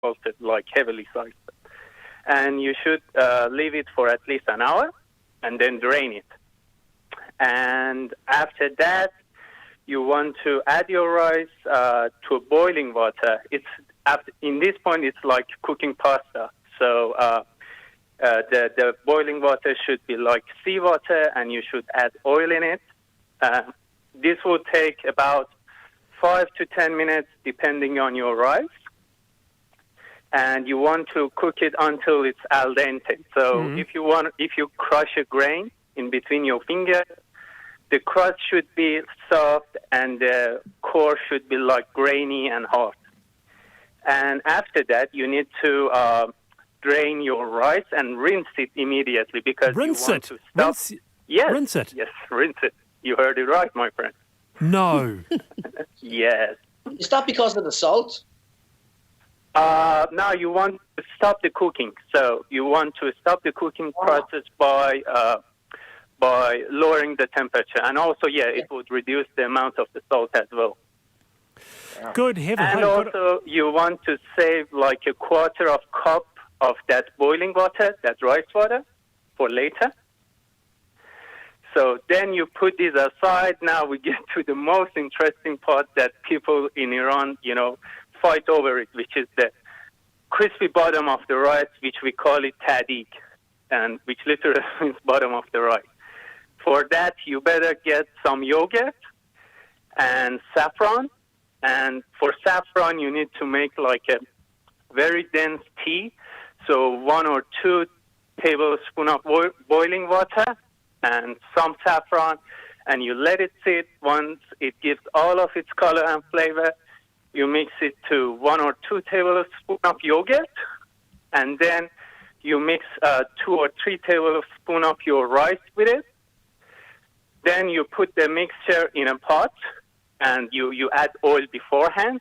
salted, like heavily salted. And you should leave it for at least an hour and then drain it. And after that, you want to add your rice to boiling water. In this point, it's like cooking pasta. So the boiling water should be like seawater, and you should add oil in it. This will take about 5 to 10 minutes, depending on your rice. And you want to cook it until it's al dente. So if you crush a grain in between your fingers, the crust should be soft and the core should be like grainy and hard. And after that, you need to drain your rice and rinse it immediately because you want to stop. Rinse it? Yes, rinse it. You heard it right, my friend. No. Yes. Is that because of the salt? No, you want to stop the cooking. So you want to stop the cooking process by lowering the temperature. And also, it would reduce the amount of the salt as well. Good heavens. And also, you want to save like a quarter of cup of that boiling water, that rice water, for later. So then you put this aside. Now we get to the most interesting part that people in Iran, fight over it, which is the crispy bottom of the rice, which we call it tadik, and which literally means bottom of the rice. For that, you better get some yogurt and saffron. And for saffron, you need to make like a very dense tea. So 1 or 2 tablespoons of boiling water and some saffron, and you let it sit. Once it gives all of its color and flavor, you mix it to 1 or 2 tablespoons of yogurt, and then you mix 2 or 3 tablespoons of your rice with it. Then you put the mixture in a pot, and you add oil beforehand,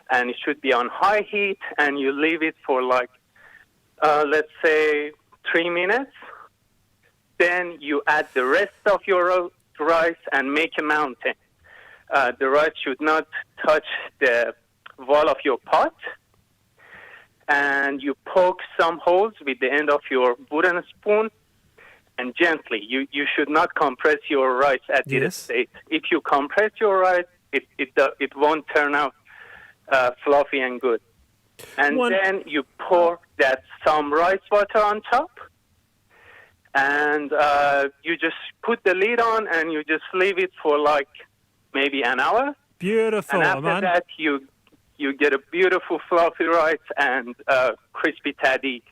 and it should be on high heat, and you leave it for like, let's say, 3 minutes. Then you add the rest of your rice and make a mountain. The rice should not touch the wall of your pot. And you poke some holes with the end of your wooden spoon, and gently. You should not compress your rice at this state. If you compress your rice, it won't turn out fluffy and good. And then you pour some rice water on top. And you just put the lid on and you just leave it for like maybe an hour. Beautiful, and after that, you get a beautiful fluffy rice and crispy tadik.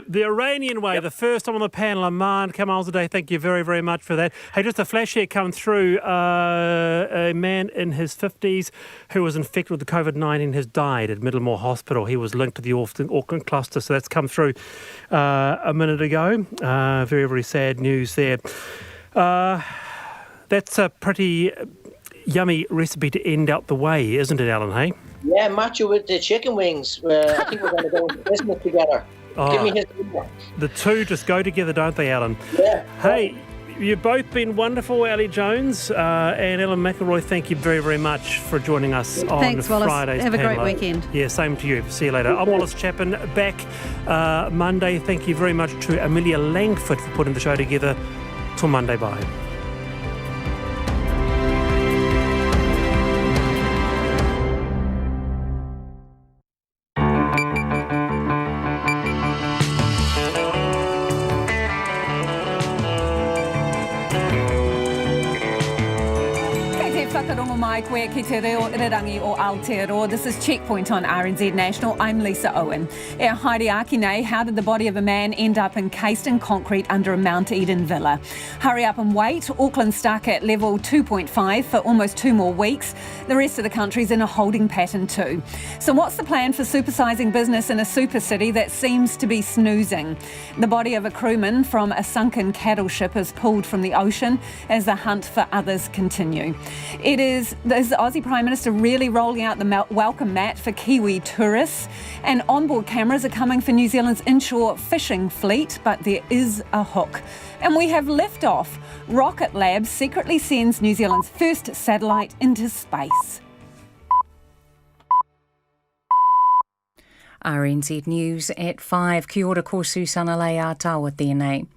The Iranian way, the first time on the panel, Aman Kamal today. Thank you very, very much for that. Hey, just a flash here come through. A man in his 50s who was infected with the COVID-19 has died at Middlemore Hospital. He was linked to the Auckland cluster, so that's come through a minute ago. Very, very sad news there. That's a pretty yummy recipe to end out the way, isn't it, Alan, hey? Yeah, macho with the chicken wings. I think we're going to go into business together. Give me his number. The two just go together, don't they, Alan? Yeah. Hey, you've both been wonderful, Ali Jones and Ellen McElroy. Thank you very, very much for joining us on Thanks, Wallace. Friday's Have a panel. great weekend. Yeah, same to you. See you later. I'm Wallace Chapman, back Monday. Thank you very much to Amelia Langford for putting the show together. Till Monday, bye. Ki te reo irirangi o Aotearoa. This is Checkpoint on RNZ National. I'm Lisa Owen. E haere aki nei, how did the body of a man end up encased in concrete under a Mount Eden villa? Hurry up and wait. Auckland stuck at level 2.5 for almost 2 more weeks. The rest of the country's in a holding pattern too. So what's the plan for supersizing business in a super city that seems to be snoozing? The body of a crewman from a sunken cattle ship is pulled from the ocean as the hunt for others continue. Is the Aussie Prime Minister really rolling out the welcome mat for Kiwi tourists? And onboard cameras are coming for New Zealand's inshore fishing fleet, but there is a hook. And we have liftoff. Rocket Lab secretly sends New Zealand's first satellite into space. RNZ News at 5. Kia ora ko Susana Lei a taua tēnei.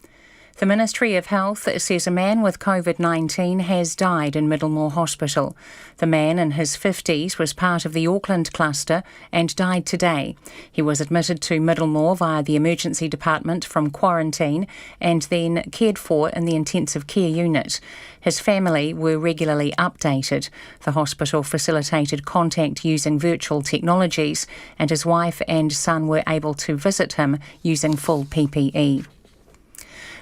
The Ministry of Health says a man with COVID-19 has died in Middlemore Hospital. The man in his 50s was part of the Auckland cluster and died today. He was admitted to Middlemore via the emergency department from quarantine and then cared for in the intensive care unit. His family were regularly updated. The hospital facilitated contact using virtual technologies, and his wife and son were able to visit him using full PPE.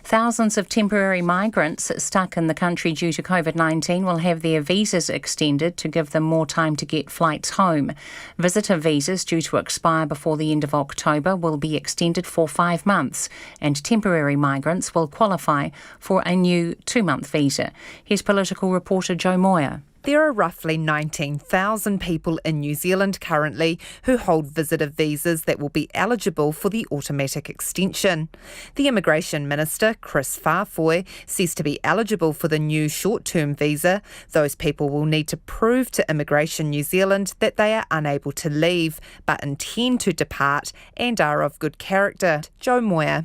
Thousands of temporary migrants stuck in the country due to COVID-19 will have their visas extended to give them more time to get flights home. Visitor visas due to expire before the end of October will be extended for 5 months, and temporary migrants will qualify for a new 2-month visa. Here's political reporter Joe Moyer. There are roughly 19,000 people in New Zealand currently who hold visitor visas that will be eligible for the automatic extension. The Immigration Minister, Chris Farfoy, says to be eligible for the new short-term visa, those people will need to prove to Immigration New Zealand that they are unable to leave, but intend to depart and are of good character. Joe Moyer.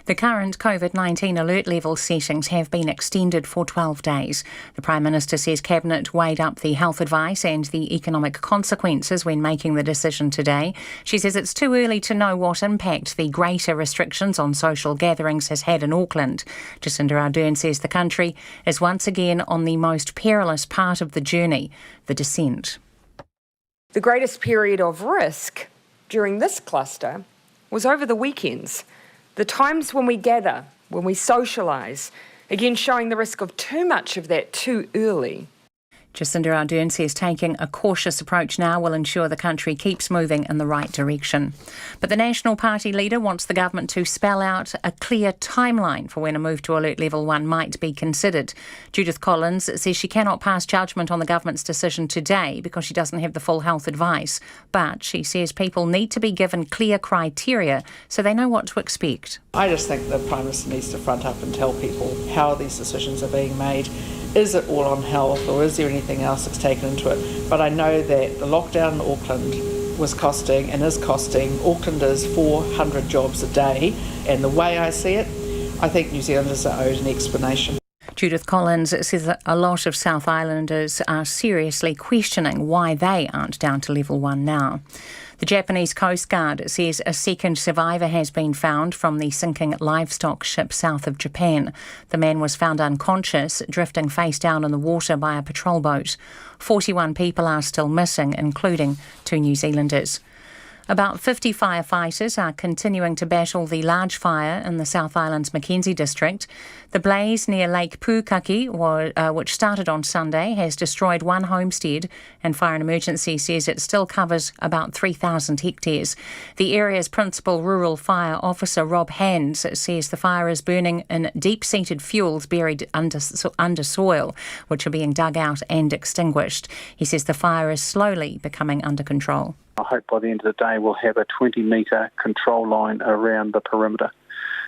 The current COVID-19 alert level settings have been extended for 12 days. The Prime Minister says Cabinet weighed up the health advice and the economic consequences when making the decision today. She says it's too early to know what impact the greater restrictions on social gatherings has had in Auckland. Jacinda Ardern says the country is once again on the most perilous part of the journey, the descent. The greatest period of risk during this cluster was over the weekends. The times when we gather, when we socialise, again showing the risk of too much of that too early. Jacinda Ardern says taking a cautious approach now will ensure the country keeps moving in the right direction. But the National Party leader wants the government to spell out a clear timeline for when a move to Alert Level 1 might be considered. Judith Collins says she cannot pass judgment on the government's decision today because she doesn't have the full health advice. But she says people need to be given clear criteria so they know what to expect. I just think the Prime Minister needs to front up and tell people how these decisions are being made. Is it all on health or is there anything else that's taken into it? But I know that the lockdown in Auckland was costing and is costing Aucklanders 400 jobs a day. And the way I see it, I think New Zealanders are owed an explanation. Judith Collins says that a lot of South Islanders are seriously questioning why they aren't down to level 1 now. The Japanese Coast Guard says a second survivor has been found from the sinking Livestock ship south of Japan. The man was found unconscious, drifting face down in the water by a patrol boat. 41 people are still missing, including 2 New Zealanders. About 50 firefighters are continuing to battle the large fire in the South Island's Mackenzie district. The blaze near Lake Pukaki, which started on Sunday, has destroyed 1 homestead, and Fire and Emergency says it still covers about 3,000 hectares. The area's principal rural fire officer, Rob Hands, says the fire is burning in deep-seated fuels buried under soil, which are being dug out and extinguished. He says the fire is slowly becoming under control. I hope by the end of the day we'll have a 20-metre control line around the perimeter.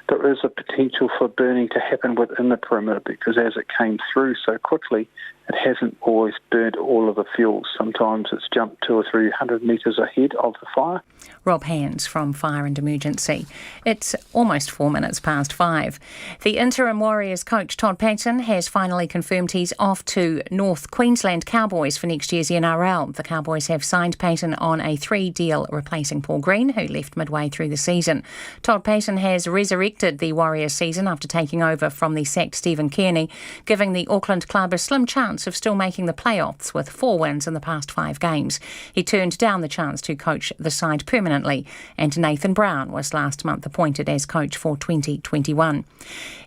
There is a potential for burning to happen within the perimeter because as it came through so quickly, it hasn't always burnt all of the fuels. Sometimes it's jumped 200 or 300 metres ahead of the fire. Rob Hands from Fire and Emergency. It's almost 4 minutes past 5. The interim Warriors coach Todd Paton has finally confirmed he's off to North Queensland Cowboys for next year's NRL. The Cowboys have signed Paton on a 3 deal replacing Paul Green, who left midway through the season. Todd Paton has resurrected the Warriors season after taking over from the sacked Stephen Kearney, giving the Auckland club a slim chance of still making the playoffs with 4 wins in the past 5 games. He turned down the chance to coach the side permanently, and Nathan Brown was last month appointed as coach for 2021.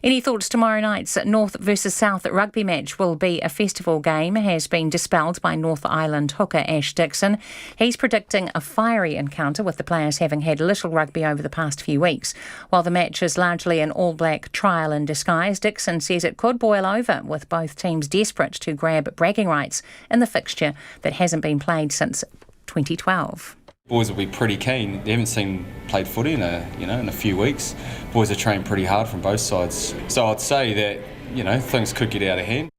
Any thoughts tomorrow night's North versus South rugby match will be a festival game has been dispelled by North Island hooker Ash Dixon. He's predicting a fiery encounter with the players having had little rugby over the past few weeks. While the match is largely an all-black trial in disguise, Dixon says it could boil over with both teams desperate to grab bragging rights in the fixture that hasn't been played since 2012. Boys will be pretty keen. They haven't played footy in a few weeks. Boys are trained pretty hard from both sides. So I'd say that, things could get out of hand.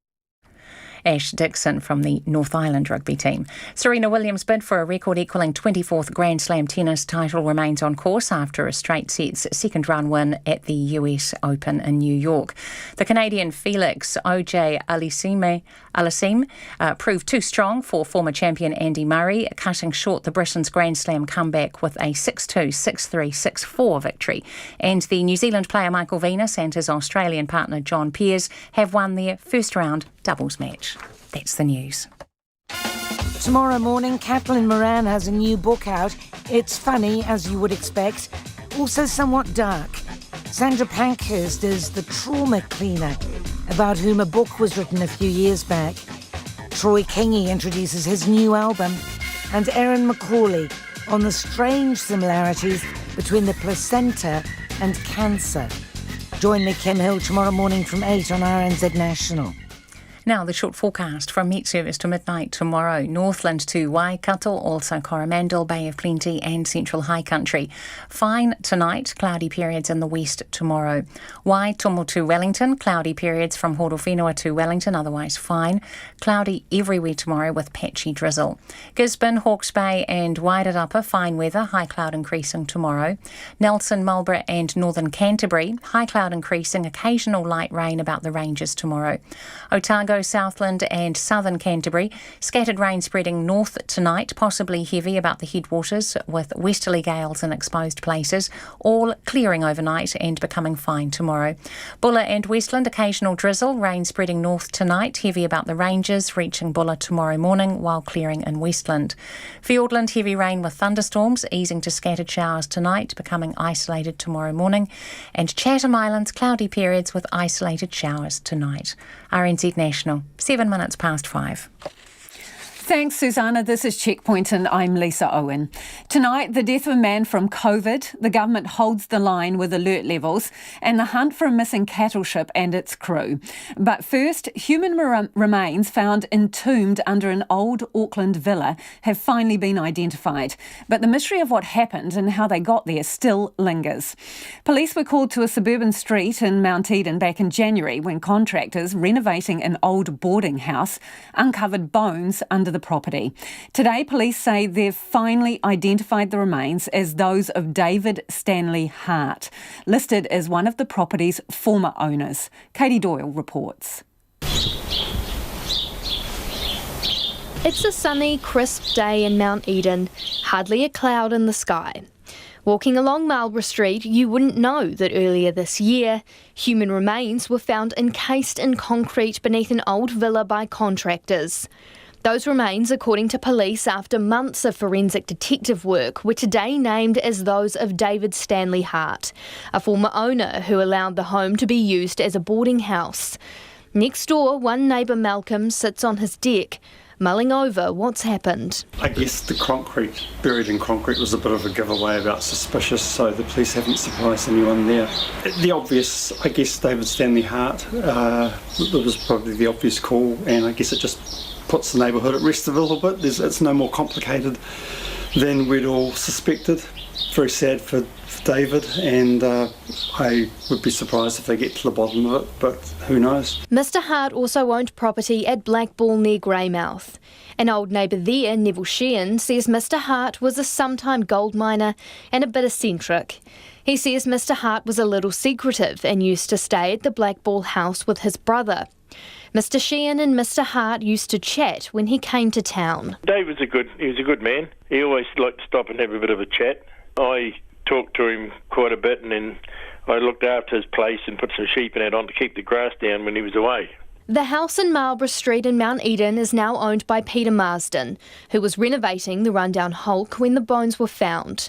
Ash Dixon from the North Island rugby team. Serena Williams' bid for a record-equalling 24th Grand Slam tennis title remains on course after a straight sets second round win at the US Open in New York. The Canadian Felix Auger-Aliassime proved too strong for former champion Andy Murray, cutting short the Britain's Grand Slam comeback with a 6-2, 6-3, 6-4 victory. And the New Zealand player Michael Venus and his Australian partner John Peers have won their first round doubles match. That's the news. Tomorrow morning, Caitlin Moran has a new book out. It's funny, as you would expect, also somewhat dark. Sandra Pankhurst is the trauma cleaner, about whom a book was written a few years back. Troy Kingy introduces his new album, and Erin Macaulay on the strange similarities between the placenta and cancer. Join me, Kim Hill, tomorrow morning from 8 on RNZ National. Now, the short forecast from Met Service to midnight tomorrow. Northland to Waikato, also Coromandel, Bay of Plenty and Central High Country. Fine tonight, cloudy periods in the west tomorrow. Waitomo to Wellington, cloudy periods from Horowhenua to Wellington, otherwise fine. Cloudy everywhere tomorrow with patchy drizzle. Gisborne, Hawke's Bay and Wairarapa, fine weather, high cloud increasing tomorrow. Nelson, Marlborough and Northern Canterbury, high cloud increasing, occasional light rain about the ranges tomorrow. Otago, Southland and southern Canterbury. Scattered rain spreading north tonight, possibly heavy about the headwaters with westerly gales in exposed places, all clearing overnight and becoming fine tomorrow. Bulla and Westland, occasional drizzle, rain spreading north tonight, heavy about the ranges, reaching Bulla tomorrow morning while clearing in Westland. Fiordland, heavy rain with thunderstorms, easing to scattered showers tonight, becoming isolated tomorrow morning. And Chatham Islands, cloudy periods with isolated showers tonight. RNZ National, 7 minutes past 5. Thanks, Susanna. This is Checkpoint and I'm Lisa Owen. Tonight, the death of a man from COVID. The government holds the line with alert levels and the hunt for a missing cattle ship and its crew. But first, human remains found entombed under an old Auckland villa have finally been identified. But the mystery of what happened and how they got there still lingers. Police were called to a suburban street in Mount Eden back in January when contractors renovating an old boarding house uncovered bones under the property. Today, police say they've finally identified the remains as those of David Stanley Hart, listed as one of the property's former owners. Katie Doyle reports. It's a sunny, crisp day in Mount Eden, hardly a cloud in the sky. Walking along Marlborough Street, you wouldn't know that earlier this year, human remains were found encased in concrete beneath an old villa by contractors. Those remains, according to police, after months of forensic detective work, were today named as those of David Stanley Hart, a former owner who allowed the home to be used as a boarding house. Next door, one neighbour, Malcolm, sits on his deck, mulling over what's happened. I guess the concrete, buried in concrete, was a bit of a giveaway about suspicious, so the police haven't surprised anyone there. The obvious, I guess, David Stanley Hart, it was probably the obvious call, and I guess it just puts the neighbourhood at rest a little bit. It's no more complicated than we'd all suspected. Very sad for David, and I would be surprised if they get to the bottom of it, but who knows. Mr Hart also owned property at Blackball near Greymouth. An old neighbour there, Neville Sheehan, says Mr Hart was a sometime gold miner and a bit eccentric. He says Mr Hart was a little secretive and used to stay at the Blackball house with his brother. Mr Sheehan and Mr Hart used to chat when he came to town. Dave was a good man. He always liked to stop and have a bit of a chat. I talked to him quite a bit, and then I looked after his place and put some sheep and that on to keep the grass down when he was away. The house in Marlborough Street in Mount Eden is now owned by Peter Marsden, who was renovating the rundown hulk when the bones were found.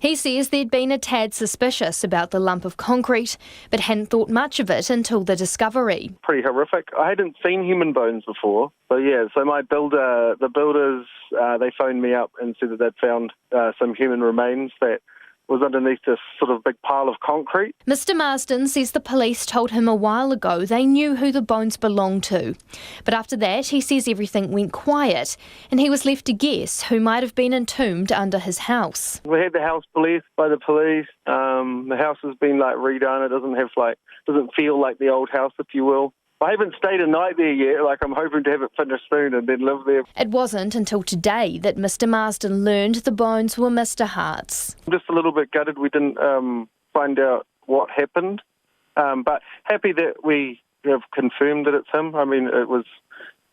He says there'd been a tad suspicious about the lump of concrete, but hadn't thought much of it until the discovery. Pretty horrific. I hadn't seen human bones before, but yeah, so the builders, they phoned me up and said that they'd found some human remains that was underneath this sort of big pile of concrete. Mr Marsden says the police told him a while ago they knew who the bones belonged to. But after that, he says everything went quiet and he was left to guess who might have been entombed under his house. We had the house blessed by the police. The house has been redone. It doesn't feel like the old house, if you will. I haven't stayed a night there yet. Like, I'm hoping to have it finished soon and then live there. It wasn't until today that Mr Marsden learned the bones were Mr Hart's. I'm just a little bit gutted we didn't find out what happened, but happy that we have confirmed that it's him. I mean, it was,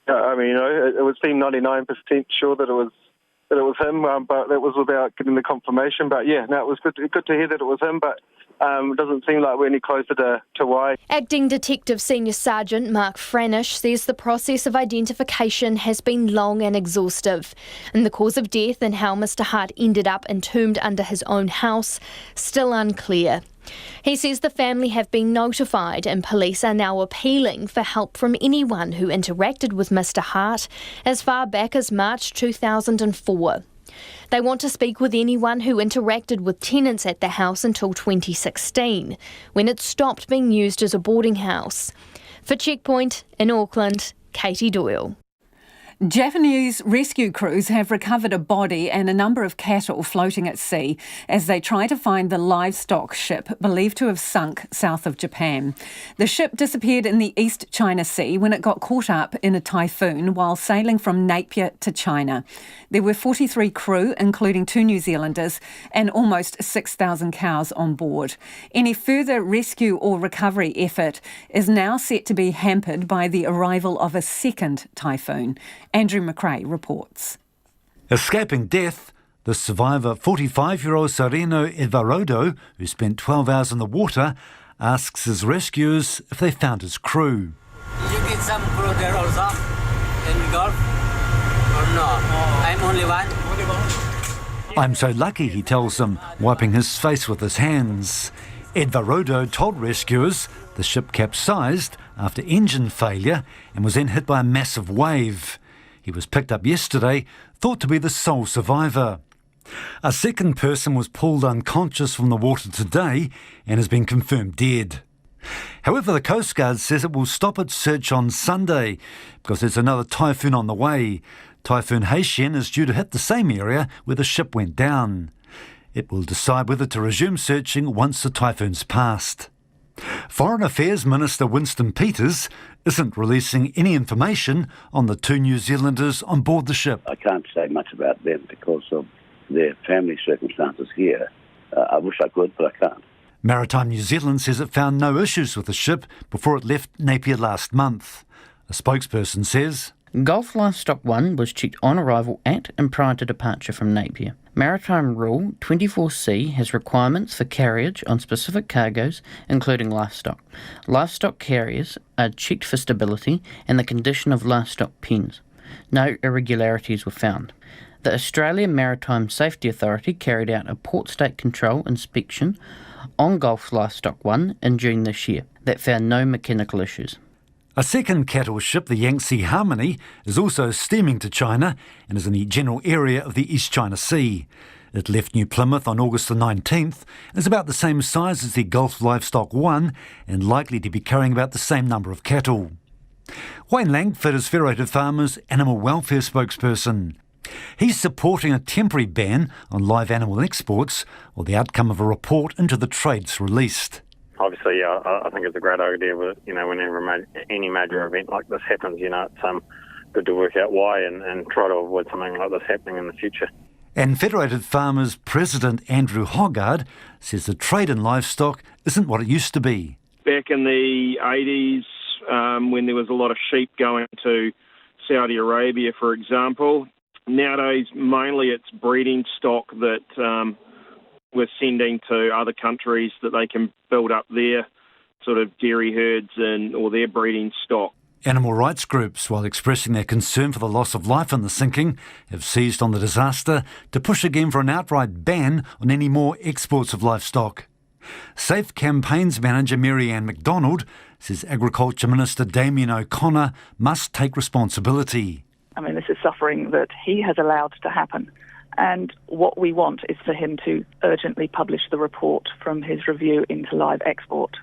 it would seem 99% sure that it was him, but that was without getting the confirmation. But yeah, no, it was good to hear that it was him, but it doesn't seem like we're any closer to why. Acting Detective Senior Sergeant Mark Franish says the process of identification has been long and exhaustive, and the cause of death and how Mr Hart ended up entombed under his own house still unclear. He says the family have been notified and police are now appealing for help from anyone who interacted with Mr Hart as far back as March 2004. They want to speak with anyone who interacted with tenants at the house until 2016, when it stopped being used as a boarding house. For Checkpoint in Auckland, Katie Doyle. Japanese rescue crews have recovered a body and a number of cattle floating at sea as they try to find the livestock ship believed to have sunk south of Japan. The ship disappeared in the East China Sea when it got caught up in a typhoon while sailing from Napier to China. There were 43 crew, including 2 New Zealanders, and almost 6,000 cows on board. Any further rescue or recovery effort is now set to be hampered by the arrival of a second typhoon. Andrew McRae reports. Escaping death, the survivor, 45-year-old Sereno Edvarodo, who spent 12 hours in the water, asks his rescuers if they found his crew. Did you get some crew there also in the Gulf? Or no? I'm only one. I'm so lucky, he tells them, wiping his face with his hands. Edvarodo told rescuers the ship capsized after engine failure and was then hit by a massive wave. He was picked up yesterday, thought to be the sole survivor. A second person was pulled unconscious from the water today and has been confirmed dead. However, the Coast Guard says it will stop its search on Sunday because there's another typhoon on the way. Typhoon Haitian is due to hit the same area where the ship went down. It will decide whether to resume searching once the typhoon's passed. Foreign Affairs Minister Winston Peters isn't releasing any information on the 2 New Zealanders on board the ship. I can't say much about them because of their family circumstances here. I wish I could, but I can't. Maritime New Zealand says it found no issues with the ship before it left Napier last month. A spokesperson says, Gulf Livestock 1 was checked on arrival at and prior to departure from Napier. Maritime Rule 24C has requirements for carriage on specific cargoes, including livestock. Livestock carriers are checked for stability and the condition of livestock pens. No irregularities were found. The Australian Maritime Safety Authority carried out a port state control inspection on Gulf Livestock 1 in June this year that found no mechanical issues. A second cattle ship, the Yangtze Harmony, is also steaming to China and is in the general area of the East China Sea. It left New Plymouth on August the 19th and is about the same size as the Gulf Livestock 1 and likely to be carrying about the same number of cattle. Wayne Langford is Federated Farmers Animal Welfare spokesperson. He's supporting a temporary ban on live animal exports or the outcome of a report into the trade's released. Obviously, I think it's a great idea, whenever any major event like this happens, it's good to work out why and try to avoid something like this happening in the future. And Federated Farmers President Andrew Hoggard says the trade in livestock isn't what it used to be. Back in the 80s, when there was a lot of sheep going to Saudi Arabia, for example, nowadays mainly it's breeding stock that we're sending to other countries that they can build up their sort of dairy herds or their breeding stock. Animal rights groups, while expressing their concern for the loss of life in the sinking, have seized on the disaster to push again for an outright ban on any more exports of livestock. Safe Campaigns manager Mary Ann McDonald says Agriculture Minister Damien O'Connor must take responsibility. I mean, this is suffering that he has allowed to happen. And what we want is for him to urgently publish the report from his review into live export.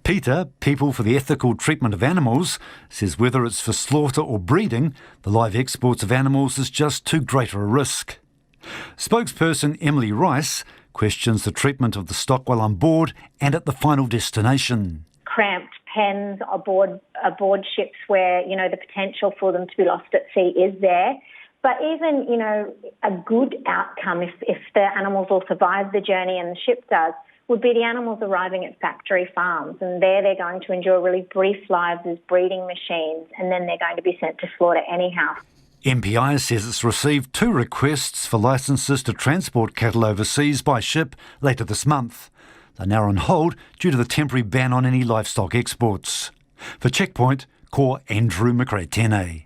Peter, People for the Ethical Treatment of Animals, says whether it's for slaughter or breeding, the live exports of animals is just too great a risk. Spokesperson Emily Rice questions the treatment of the stock while on board and at the final destination. Cramped hens aboard ships where, the potential for them to be lost at sea is there. But even, a good outcome, if the animals all survive the journey and the ship does, would be the animals arriving at factory farms. And there they're going to enjoy really brief lives as breeding machines, and then they're going to be sent to slaughter anyhow. MPI says it's received 2 requests for licences to transport cattle overseas by ship later this month. They're now on hold due to the temporary ban on any livestock exports. For Checkpoint, Ko Andrew McRae-Tene.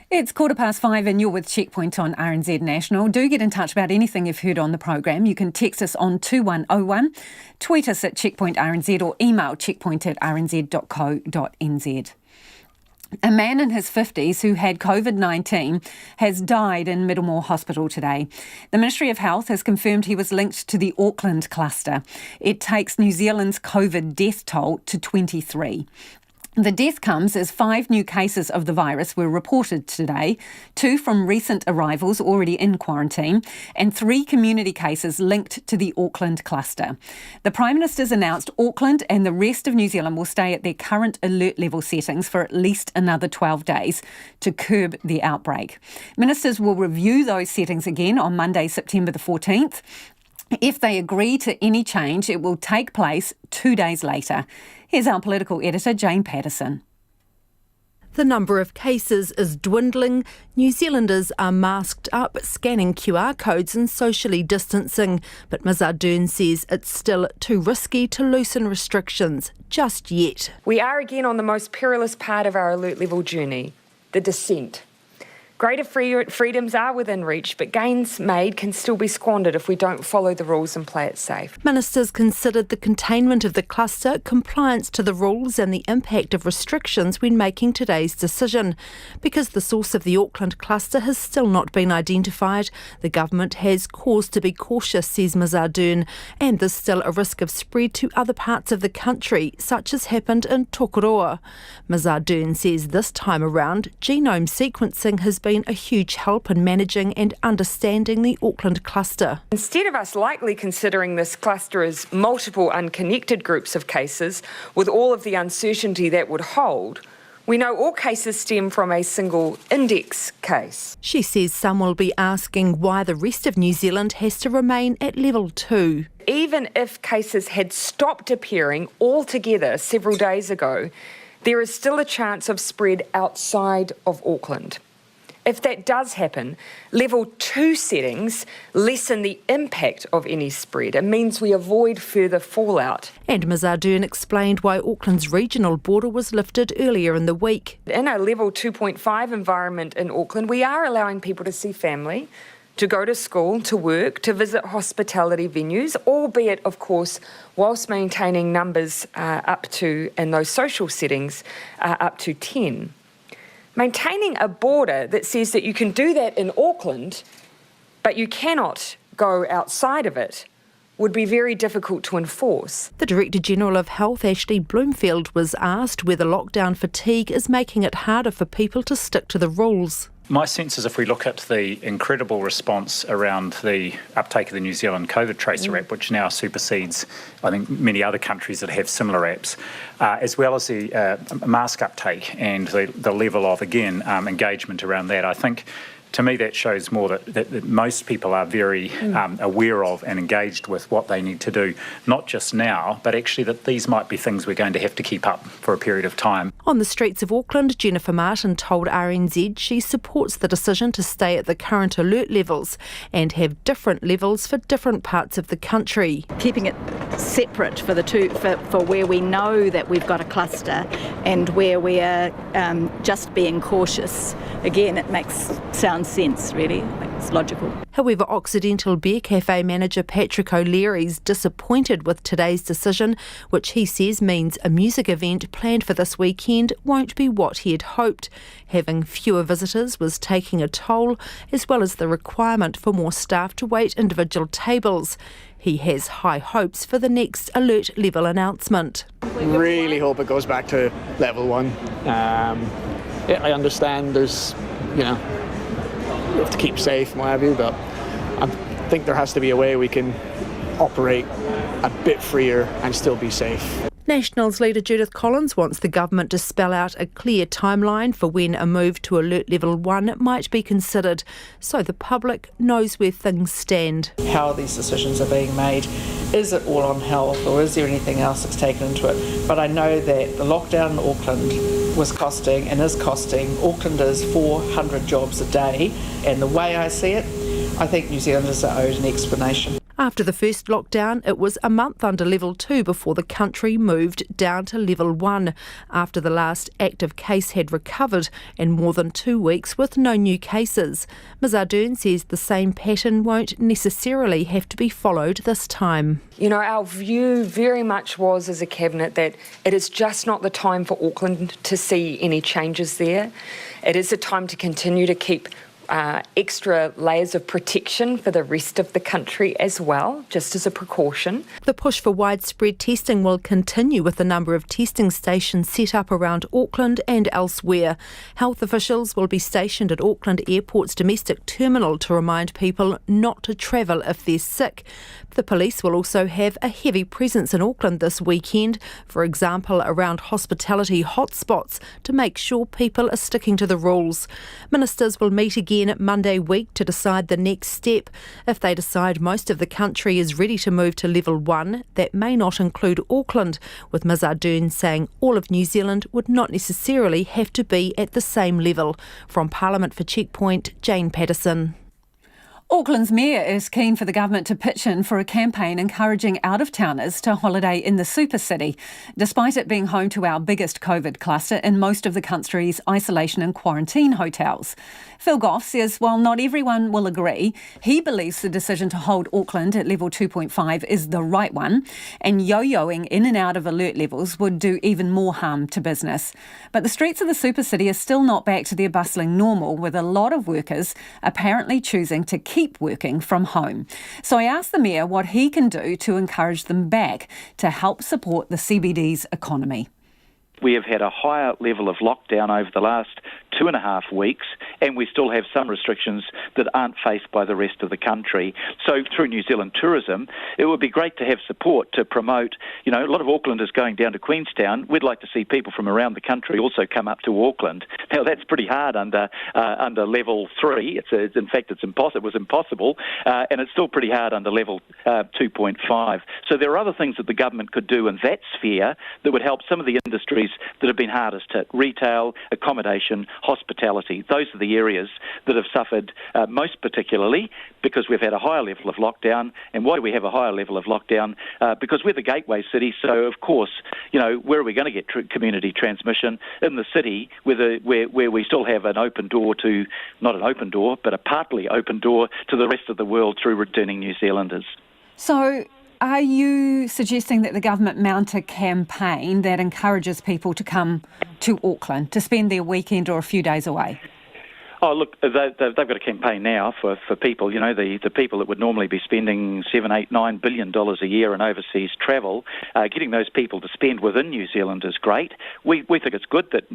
It's 5:15 and you're with Checkpoint on RNZ National. Do get in touch about anything you've heard on the program. You can text us on 2101, tweet us at Checkpoint RNZ or email checkpoint@rnz.co.nz. A man in his 50s who had COVID-19 has died in Middlemore Hospital today. The Ministry of Health has confirmed he was linked to the Auckland cluster. It takes New Zealand's COVID death toll to 23. The death comes as 5 new cases of the virus were reported today, 2 from recent arrivals already in quarantine, and 3 community cases linked to the Auckland cluster. The Prime Minister's announced Auckland and the rest of New Zealand will stay at their current alert level settings for at least another 12 days to curb the outbreak. Ministers will review those settings again on Monday, September the 14th. If they agree to any change, it will take place 2 days later. Here's our political editor, Jane Patterson. The number of cases is dwindling. New Zealanders are masked up, scanning QR codes and socially distancing. But Ms Ardern says it's still too risky to loosen restrictions just yet. We are again on the most perilous part of our alert level journey, the descent. Greater freedoms are within reach, but gains made can still be squandered if we don't follow the rules and play it safe. Ministers considered the containment of the cluster, compliance to the rules and the impact of restrictions when making today's decision. Because the source of the Auckland cluster has still not been identified, the government has cause to be cautious, says Ms Ardern, and there's still a risk of spread to other parts of the country, such as happened in Tokoroa. Ms Ardern says this time around, genome sequencing has been a huge help in managing and understanding the Auckland cluster. Instead of us likely considering this cluster as multiple unconnected groups of cases with all of the uncertainty that would hold, we know all cases stem from a single index case. She says some will be asking why the rest of New Zealand has to remain at level 2. Even if cases had stopped appearing altogether several days ago, there is still a chance of spread outside of Auckland. If that does happen, level 2 settings lessen the impact of any spread. It means we avoid further fallout. And Ms Ardern explained why Auckland's regional border was lifted earlier in the week. In a level 2.5 environment in Auckland, we are allowing people to see family, to go to school, to work, to visit hospitality venues, albeit, of course, whilst maintaining numbers up to, and those social settings, up to 10. Maintaining a border that says that you can do that in Auckland, but you cannot go outside of it, would be very difficult to enforce. The Director General of Health, Ashley Bloomfield, was asked whether lockdown fatigue is making it harder for people to stick to the rules. My sense is if we look at the incredible response around the uptake of the New Zealand COVID Tracer app, which now supersedes, I think, many other countries that have similar apps, as well as the mask uptake and the level of, again, engagement around that, I think, to me, that shows more that most people are very aware of and engaged with what they need to do, not just now, but actually that these might be things we're going to have to keep up for a period of time. On the streets of Auckland, Jennifer Martin told RNZ she supports the decision to stay at the current alert levels and have different levels for different parts of the country. Keeping it separate for the two, for where we know that we've got a cluster and where we are just being cautious. Again, it makes sound sense, really. It's logical. However, Occidental Beer Cafe manager Patrick O'Leary's disappointed with today's decision, which he says means a music event planned for this weekend won't be what he had hoped. Having fewer visitors was taking a toll, as well as the requirement for more staff to wait individual tables. He has high hopes for the next alert level announcement. Really hope it goes back to level 1. I understand there's, you have to keep safe and what have you, but I think there has to be a way we can operate a bit freer and still be safe. Nationals leader Judith Collins wants the government to spell out a clear timeline for when a move to Alert Level 1 might be considered, so the public knows where things stand. How these decisions are being made. Is it all on health, or is there anything else that's taken into it? But I know that the lockdown in Auckland was costing and is costing Aucklanders 400 jobs a day, and the way I see it, I think New Zealanders are owed an explanation. After the first lockdown, it was a month under Level 2 before the country moved down to Level 1, after the last active case had recovered and more than 2 weeks with no new cases. Ms Ardern says the same pattern won't necessarily have to be followed this time. You know, our view very much was as a cabinet that it is just not the time for Auckland to see any changes there. It is a time to continue to keep extra layers of protection for the rest of the country as well, just as a precaution. The push for widespread testing will continue with the number of testing stations set up around Auckland and elsewhere. Health officials will be stationed at Auckland Airport's domestic terminal to remind people not to travel if they're sick. The police will also have a heavy presence in Auckland this weekend, for example around hospitality hotspots, to make sure people are sticking to the rules. Ministers will meet again Monday week to decide the next step. If they decide most of the country is ready to move to Level 1, that may not include Auckland, with Ms Ardern saying all of New Zealand would not necessarily have to be at the same level. From Parliament for Checkpoint, Jane Patterson. Auckland's mayor is keen for the government to pitch in for a campaign encouraging out-of-towners to holiday in the super city, despite it being home to our biggest COVID cluster in most of the country's isolation and quarantine hotels. Phil Goff says while not everyone will agree, he believes the decision to hold Auckland at level 2.5 is the right one, and yo-yoing in and out of alert levels would do even more harm to business. But the streets of the super city are still not back to their bustling normal, with a lot of workers apparently choosing to keep working from home. So I asked the Mayor what he can do to encourage them back to help support the CBD's economy. We have had a higher level of lockdown over the last 2.5 weeks, and we still have some restrictions that aren't faced by the rest of the country. So through New Zealand Tourism, it would be great to have support to promote, a lot of Aucklanders going down to Queenstown. We'd like to see people from around the country also come up to Auckland. Now, that's pretty hard under level 3. It was impossible, and it's still pretty hard under level 2.5. So there are other things that the government could do in that sphere that would help some of the industries that have been hardest hit: retail, accommodation, hospitality. Those are the areas that have suffered most particularly because we've had a higher level of lockdown. And why do we have a higher level of lockdown? Because we're the gateway city, so of course, where are we going to get community transmission? In the city, where we still have an open door to, not an open door, but a partly open door to the rest of the world through returning New Zealanders. So are you suggesting that the government mount a campaign that encourages people to come to Auckland to spend their weekend or a few days away? Oh, look, they've got a campaign now for people, the people that would normally be spending $7, $8, $9 billion a year in overseas travel. Getting those people to spend within New Zealand is great. We think it's good that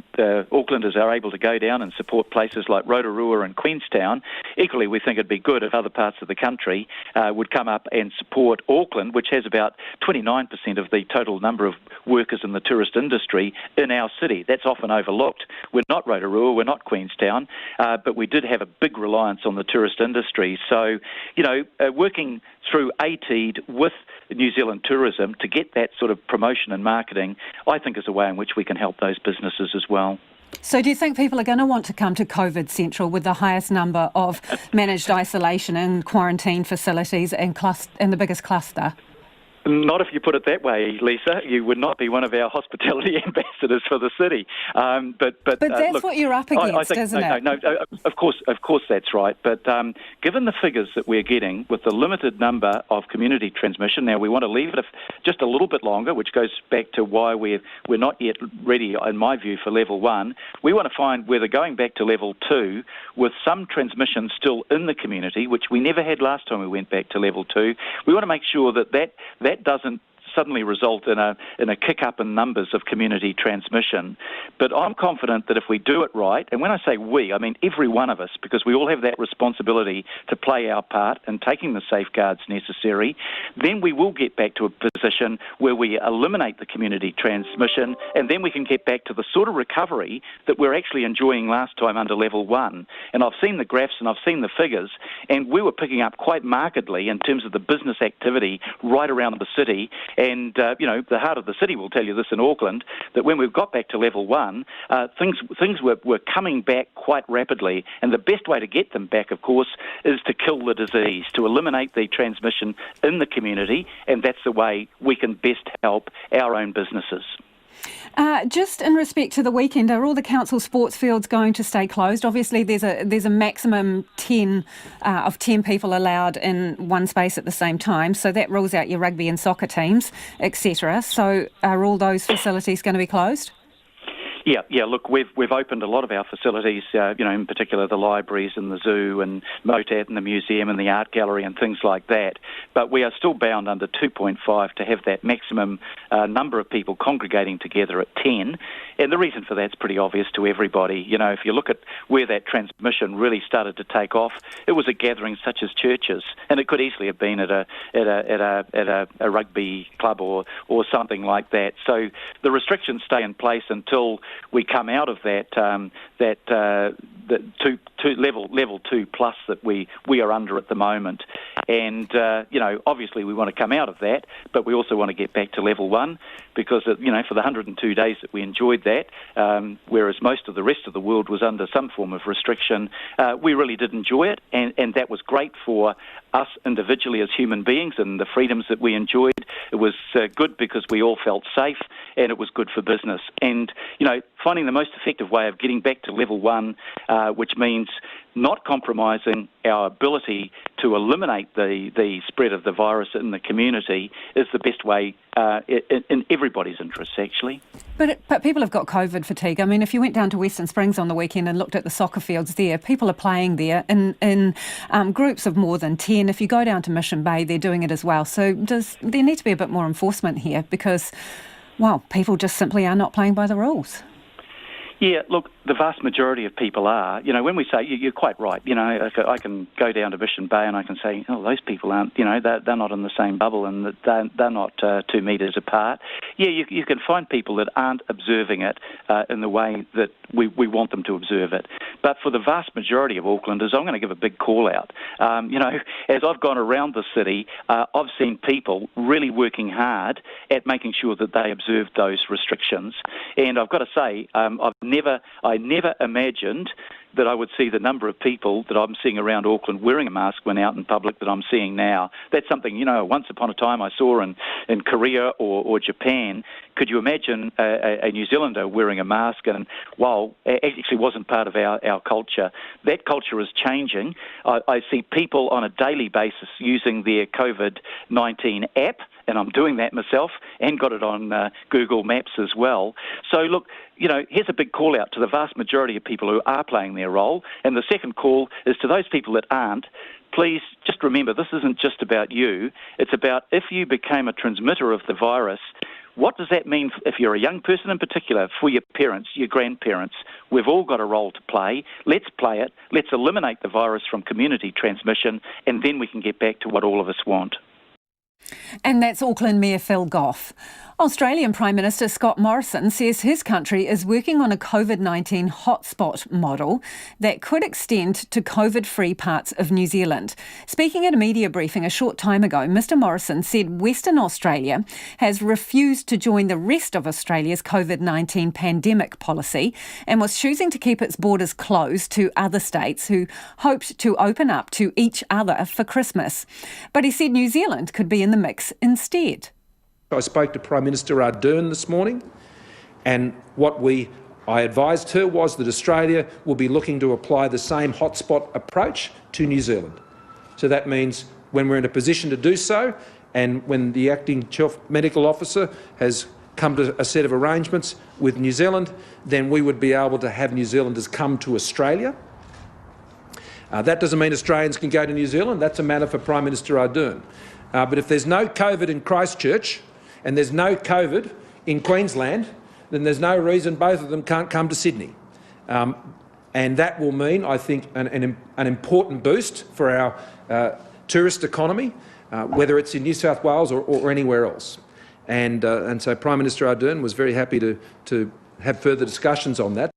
Aucklanders are able to go down and support places like Rotorua and Queenstown. Equally, we think it'd be good if other parts of the country would come up and support Auckland, which has about 29% of the total number of workers in the tourist industry in our city. That's often overlooked. We're not Rotorua, we're not Queenstown, but we did have a big reliance on the tourist industry. So, working through ATEED with New Zealand Tourism to get that sort of promotion and marketing, I think is a way in which we can help those businesses as well. So do you think people are going to want to come to COVID Central with the highest number of managed isolation and quarantine facilities and the biggest cluster? Not if you put it that way, Lisa. You would not be one of our hospitality ambassadors for the city. But that's look, what you're up against, I think, isn't it? No, of course that's right. But given the figures that we're getting with the limited number of community transmission, now we want to leave it just a little bit longer, which goes back to why we're not yet ready, in my view, for level 1. We want to find whether going back to level 2 with some transmission still in the community, which we never had last time we went back to level 2. We want to make sure that doesn't suddenly result in a kick-up in numbers of community transmission. But I'm confident that if we do it right, and when I say we, I mean every one of us, because we all have that responsibility to play our part in taking the safeguards necessary, then we will get back to a position where we eliminate the community transmission, and then we can get back to the sort of recovery that we're actually enjoying last time under level 1. And I've seen the graphs and I've seen the figures, and we were picking up quite markedly in terms of the business activity right around the city. And, the heart of the city will tell you this in Auckland, that when we've got back to level 1, things were coming back quite rapidly. And the best way to get them back, of course, is to kill the disease, to eliminate the transmission in the community, and that's the way we can best help our own businesses. Just in respect to the weekend, are all the council sports fields going to stay closed? Obviously, there's a maximum 10 people allowed in one space at the same time, so that rules out your rugby and soccer teams, etc. So, are all those facilities going to be closed? Yeah. Look, we've opened a lot of our facilities, in particular the libraries and the zoo and MOTAT and the museum and the art gallery and things like that. But we are still bound under 2.5 to have that maximum number of people congregating together at 10. And the reason for that's pretty obvious to everybody. If you look at where that transmission really started to take off, it was at gatherings such as churches, and it could easily have been at a rugby club or something like that. So the restrictions stay in place until we come out of that level 2 plus that we are under at the moment. And obviously we want to come out of that, but we also want to get back to level 1 because for the 102 days that we enjoyed that, whereas most of the rest of the world was under some form of restriction, we really did enjoy it, and that was great for us individually as human beings and the freedoms that we enjoyed. It was good because we all felt safe, and it was good for business. And finding the most effective way of getting back to level 1, which means not compromising our ability to eliminate the spread of the virus in the community, is the best way in everybody's interests, actually. But people have got COVID fatigue. I mean, if you went down to Western Springs on the weekend and looked at the soccer fields there, people are playing there in groups of more than 10. If you go down to Mission Bay, they're doing it as well. So does there need to be a bit more enforcement here? Because, people just simply are not playing by the rules. Yeah, look, the vast majority of people are. When we say, you're quite right, I can go down to Mission Bay and I can say, those people aren't, they're not in the same bubble and they're not 2 metres apart. Yeah, you can find people that aren't observing it in the way that we want them to observe it. But for the vast majority of Aucklanders, I'm going to give a big call out. As I've gone around the city, I've seen people really working hard at making sure that they observe those restrictions. And I've got to say, I never imagined that I would see the number of people that I'm seeing around Auckland wearing a mask when out in public that I'm seeing now. That's something, once upon a time I saw in Korea or Japan. Could you imagine a New Zealander wearing a mask? And while it actually wasn't part of our culture, that culture is changing. I see people on a daily basis using their COVID-19 app, and I'm doing that myself and got it on Google Maps as well. So look, here's a big call out to the vast majority of people who are playing their role. And the second call is to those people that aren't. Please just remember, this isn't just about you. It's about if you became a transmitter of the virus, what does that mean if you're a young person in particular, for your parents, your grandparents? We've all got a role to play. Let's play it. Let's eliminate the virus from community transmission, and then we can get back to what all of us want. And that's Auckland Mayor Phil Goff. Australian Prime Minister Scott Morrison says his country is working on a COVID-19 hotspot model that could extend to COVID-free parts of New Zealand. Speaking at a media briefing a short time ago, Mr Morrison said Western Australia has refused to join the rest of Australia's COVID-19 pandemic policy and was choosing to keep its borders closed to other states who hoped to open up to each other for Christmas. But he said New Zealand could be in the mix instead. I spoke to Prime Minister Ardern this morning, and what I advised her was that Australia will be looking to apply the same hotspot approach to New Zealand. So that means when we're in a position to do so, and when the acting chief medical officer has come to a set of arrangements with New Zealand, then we would be able to have New Zealanders come to Australia. That doesn't mean Australians can go to New Zealand. That's a matter for Prime Minister Ardern. But if there's no COVID in Christchurch and there's no COVID in Queensland, then there's no reason both of them can't come to Sydney. And that will mean, I think, an important boost for our tourist economy, whether it's in New South Wales or anywhere else. And so Prime Minister Ardern was very happy to have further discussions on that.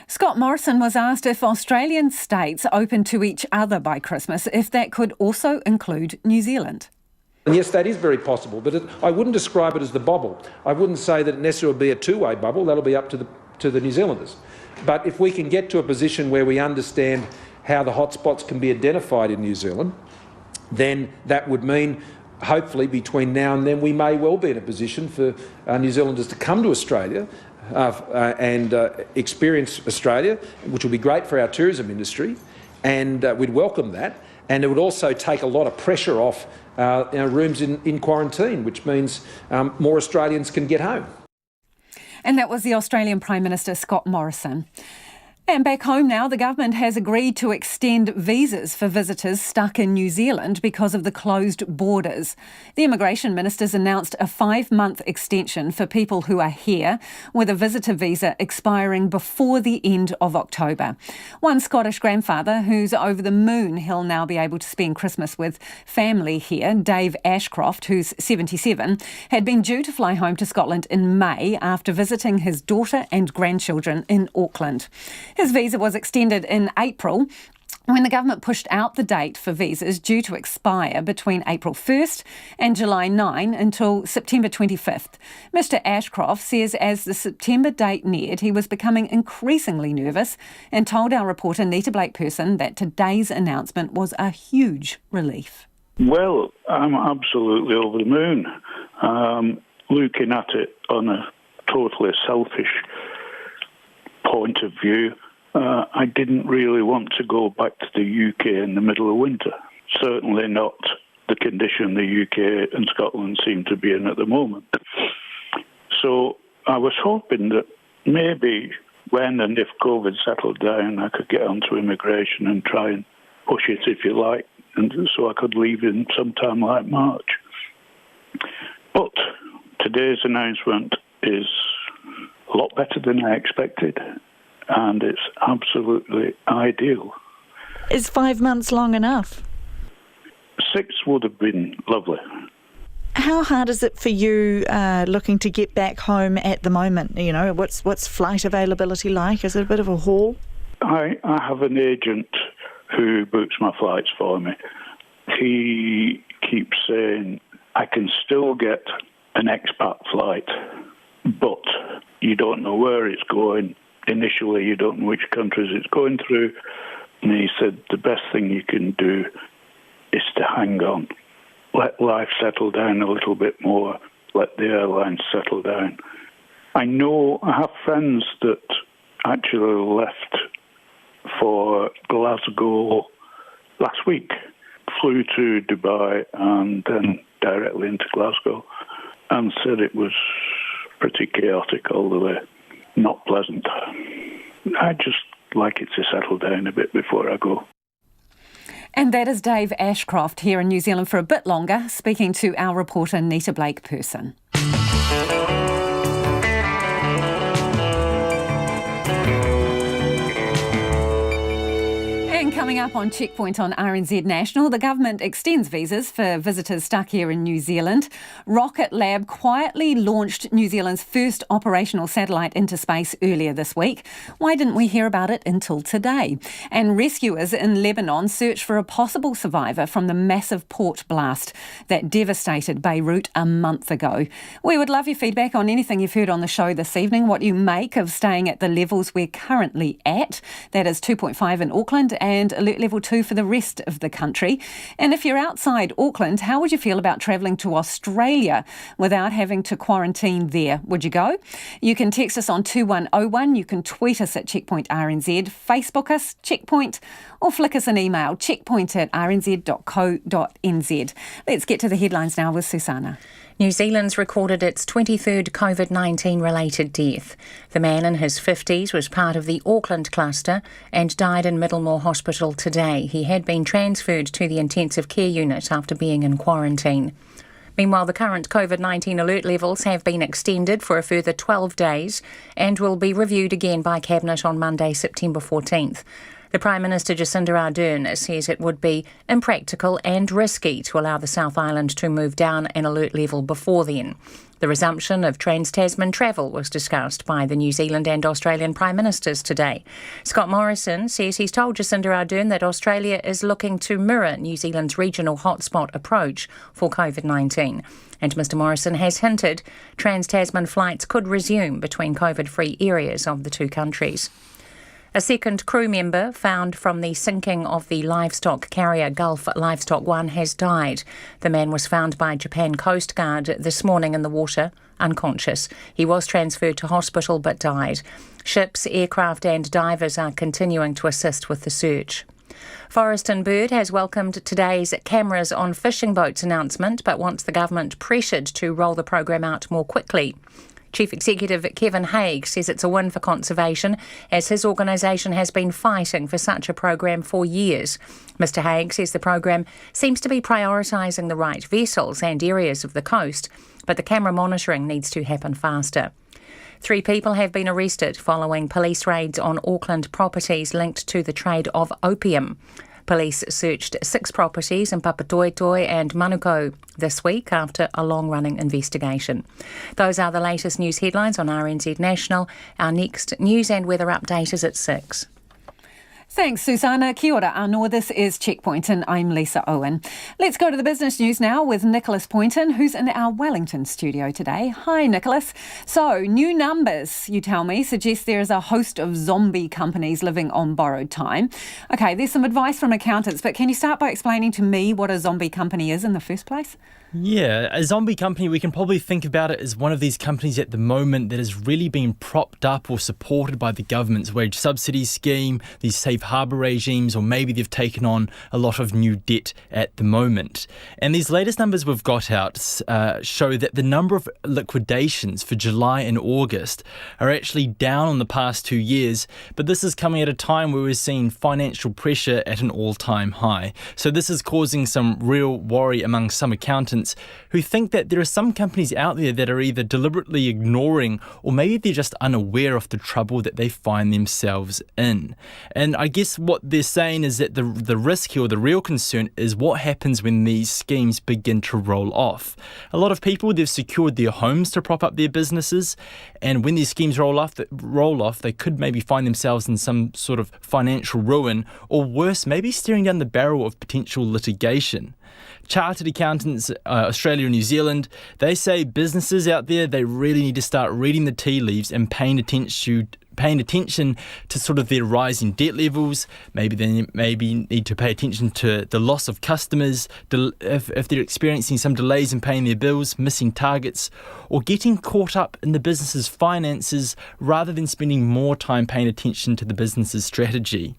Scott Morrison was asked if Australian states open to each other by Christmas, if that could also include New Zealand. And yes, that is very possible, but I wouldn't describe it as the bubble. I wouldn't say that it necessarily would be a two-way bubble. That'll be up to the New Zealanders. But if we can get to a position where we understand how the hotspots can be identified in New Zealand, then that would mean, hopefully, between now and then, we may well be in a position for New Zealanders to come to Australia and experience Australia, which will be great for our tourism industry, and we'd welcome that. And it would also take a lot of pressure off rooms in quarantine, which means more Australians can get home. And that was the Australian Prime Minister, Scott Morrison. And back home now, the government has agreed to extend visas for visitors stuck in New Zealand because of the closed borders. The Immigration Minister's announced a 5-month extension for people who are here, with a visitor visa expiring before the end of October. One Scottish grandfather who's over the moon he'll now be able to spend Christmas with family here, Dave Ashcroft, who's 77, had been due to fly home to Scotland in May after visiting his daughter and grandchildren in Auckland. His visa was extended in April when the government pushed out the date for visas due to expire between April 1st and July 9 until September 25th. Mr Ashcroft says as the September date neared, he was becoming increasingly nervous and told our reporter Nita Blake-Person that today's announcement was a huge relief. Well, I'm absolutely over the moon. Looking at it on a totally selfish point of view, I didn't really want to go back to the UK in the middle of winter. Certainly not the condition the UK and Scotland seem to be in at the moment. So I was hoping that maybe when and if COVID settled down, I could get onto immigration and try and push it, if you like, and so I could leave in sometime like March. But today's announcement is a lot better than I expected, and it's absolutely ideal. Is 5 months long enough? 6 would have been lovely. How hard is it for you looking to get back home at the moment? You know, what's flight availability like? Is it a bit of a haul? I have an agent who books my flights for me. He keeps saying, I can still get an expat flight, but you don't know where it's going. Initially, you don't know which countries it's going through. And he said the best thing you can do is to hang on. Let life settle down a little bit more. Let the airlines settle down. I have friends that actually left for Glasgow last week, flew to Dubai and then directly into Glasgow, and said it was pretty chaotic all the way. Not pleasant. I just like it to settle down a bit before I go. And that is Dave Ashcroft here in New Zealand for a bit longer, speaking to our reporter Nita Blake-Person. And coming up on Checkpoint on RNZ National, the government extends visas for visitors stuck here in New Zealand. Rocket Lab quietly launched New Zealand's first operational satellite into space earlier this week. Why didn't we hear about it until today? And rescuers in Lebanon search for a possible survivor from the massive port blast that devastated Beirut a month ago. We would love your feedback on anything you've heard on the show this evening, what you make of staying at the levels we're currently at. That is 2.5 in Auckland and alert level 2 for the rest of the country. And if you're outside Auckland, how would you feel about travelling to Australia without having to quarantine there? Would you go? You can text us on 2101, you can tweet us at Checkpoint RNZ, Facebook us, Checkpoint, or flick us an email, checkpoint@rnz.co.nz. Let's get to the headlines now with Susanna. New Zealand's recorded its 23rd COVID-19 related death. The man in his 50s was part of the Auckland cluster and died in Middlemore Hospital today. He had been transferred to the intensive care unit after being in quarantine. Meanwhile, the current COVID-19 alert levels have been extended for a further 12 days and will be reviewed again by Cabinet on Monday, September 14th. The Prime Minister Jacinda Ardern says it would be impractical and risky to allow the South Island to move down an alert level before then. The resumption of trans-Tasman travel was discussed by the New Zealand and Australian Prime Ministers today. Scott Morrison says he's told Jacinda Ardern that Australia is looking to mirror New Zealand's regional hotspot approach for COVID-19. And Mr Morrison has hinted trans-Tasman flights could resume between COVID-free areas of the two countries. A second crew member found from the sinking of the livestock carrier Gulf Livestock 1 has died. The man was found by Japan Coast Guard this morning in the water, unconscious. He was transferred to hospital but died. Ships, aircraft and divers are continuing to assist with the search. Forest and Bird has welcomed today's cameras on fishing boats announcement but wants the government pressured to roll the programme out more quickly. Chief Executive Kevin Haigh says it's a win for conservation as his organisation has been fighting for such a programme for years. Mr Haigh says the programme seems to be prioritising the right vessels and areas of the coast, but the camera monitoring needs to happen faster. 3 people have been arrested following police raids on Auckland properties linked to the trade of opium. Police searched 6 properties in Papatoetoe and Manukau this week after a long-running investigation. Those are the latest news headlines on RNZ National. Our next news and weather update is at 6. Thanks, Susanna. Kia ora anō. This is Checkpoint and I'm Lisa Owen. Let's go to the business news now with Nicholas Poynton, who's in our Wellington studio today. Hi, Nicholas. So, new numbers, you tell me, suggest there is a host of zombie companies living on borrowed time. OK, there's some advice from accountants, but can you start by explaining to me what a zombie company is in the first place? Yeah, a zombie company, we can probably think about it as one of these companies at the moment that has really been propped up or supported by the government's wage subsidy scheme, these safe harbour regimes, or maybe they've taken on a lot of new debt at the moment. And these latest numbers we've got out show that the number of liquidations for July and August are actually down on the past 2 years, but this is coming at a time where we're seeing financial pressure at an all-time high. So this is causing some real worry among some accountants who think that there are some companies out there that are either deliberately ignoring or maybe they're just unaware of the trouble that they find themselves in. And I guess what they're saying is that the risk here, or the real concern, is what happens when these schemes begin to roll off. A lot of people, they've secured their homes to prop up their businesses, and when these schemes roll off, they could maybe find themselves in some sort of financial ruin, or worse, maybe staring down the barrel of potential litigation. Chartered accountants, Australia and New Zealand, they say businesses out there, they really need to start reading the tea leaves and paying attention to sort of their rising debt levels. Maybe they need to pay attention to the loss of customers, if they're experiencing some delays in paying their bills, missing targets, or getting caught up in the business's finances rather than spending more time paying attention to the business's strategy.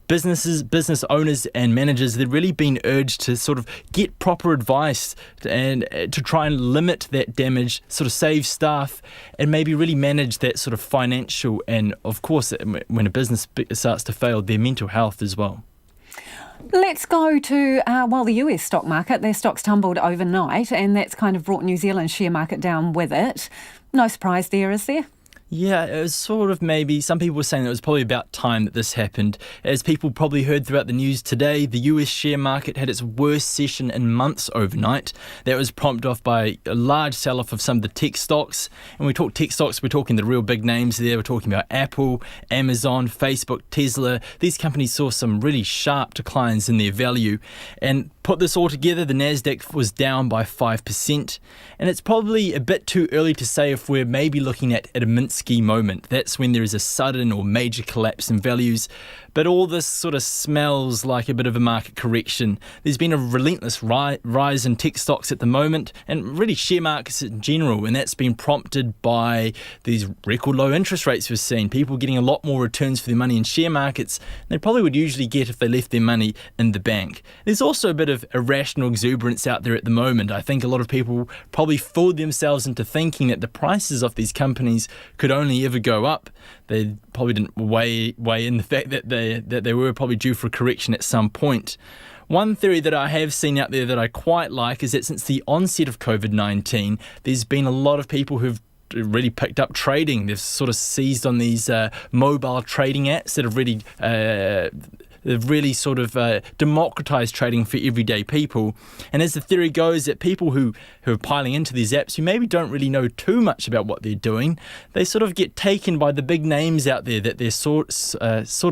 Business owners and managers, they're really being urged to sort of get proper advice and to try and limit that damage, sort of save staff and maybe really manage that sort of financial and, of course, when a business starts to fail, their mental health as well. Let's go to, the US stock market. Their stocks tumbled overnight and that's kind of brought New Zealand's share market down with it. No surprise there, is there? Yeah, it was sort of maybe, some people were saying it was probably about time that this happened. As people probably heard throughout the news today, the US share market had its worst session in months overnight. That was prompted off by a large sell-off of some of the tech stocks. And when we talk tech stocks, we're talking the real big names there. We're talking about Apple, Amazon, Facebook, Tesla. These companies saw some really sharp declines in their value. And put this all together, the Nasdaq was down by 5%. And it's probably a bit too early to say if we're maybe looking at a Minsky moment. That's when there is a sudden or major collapse in values. But all this sort of smells like a bit of a market correction. There's been a relentless rise in tech stocks at the moment and really share markets in general, and that's been prompted by these record low interest rates we've seen. People getting a lot more returns for their money in share markets than they probably would usually get if they left their money in the bank. There's also a bit of irrational exuberance out there at the moment. I think a lot of people probably fooled themselves into thinking that the prices of these companies could only ever go up. They probably didn't weigh in the fact that they were probably due for a correction at some point. One theory that I have seen out there that I quite like is that since the onset of COVID-19, there's been a lot of people who've really picked up trading. They've sort of seized on these mobile trading apps that have really sort of democratized trading for everyday people. And as the theory goes, that people who are piling into these apps, who maybe don't really know too much about what they're doing, they sort of get taken by the big names out there that they're sort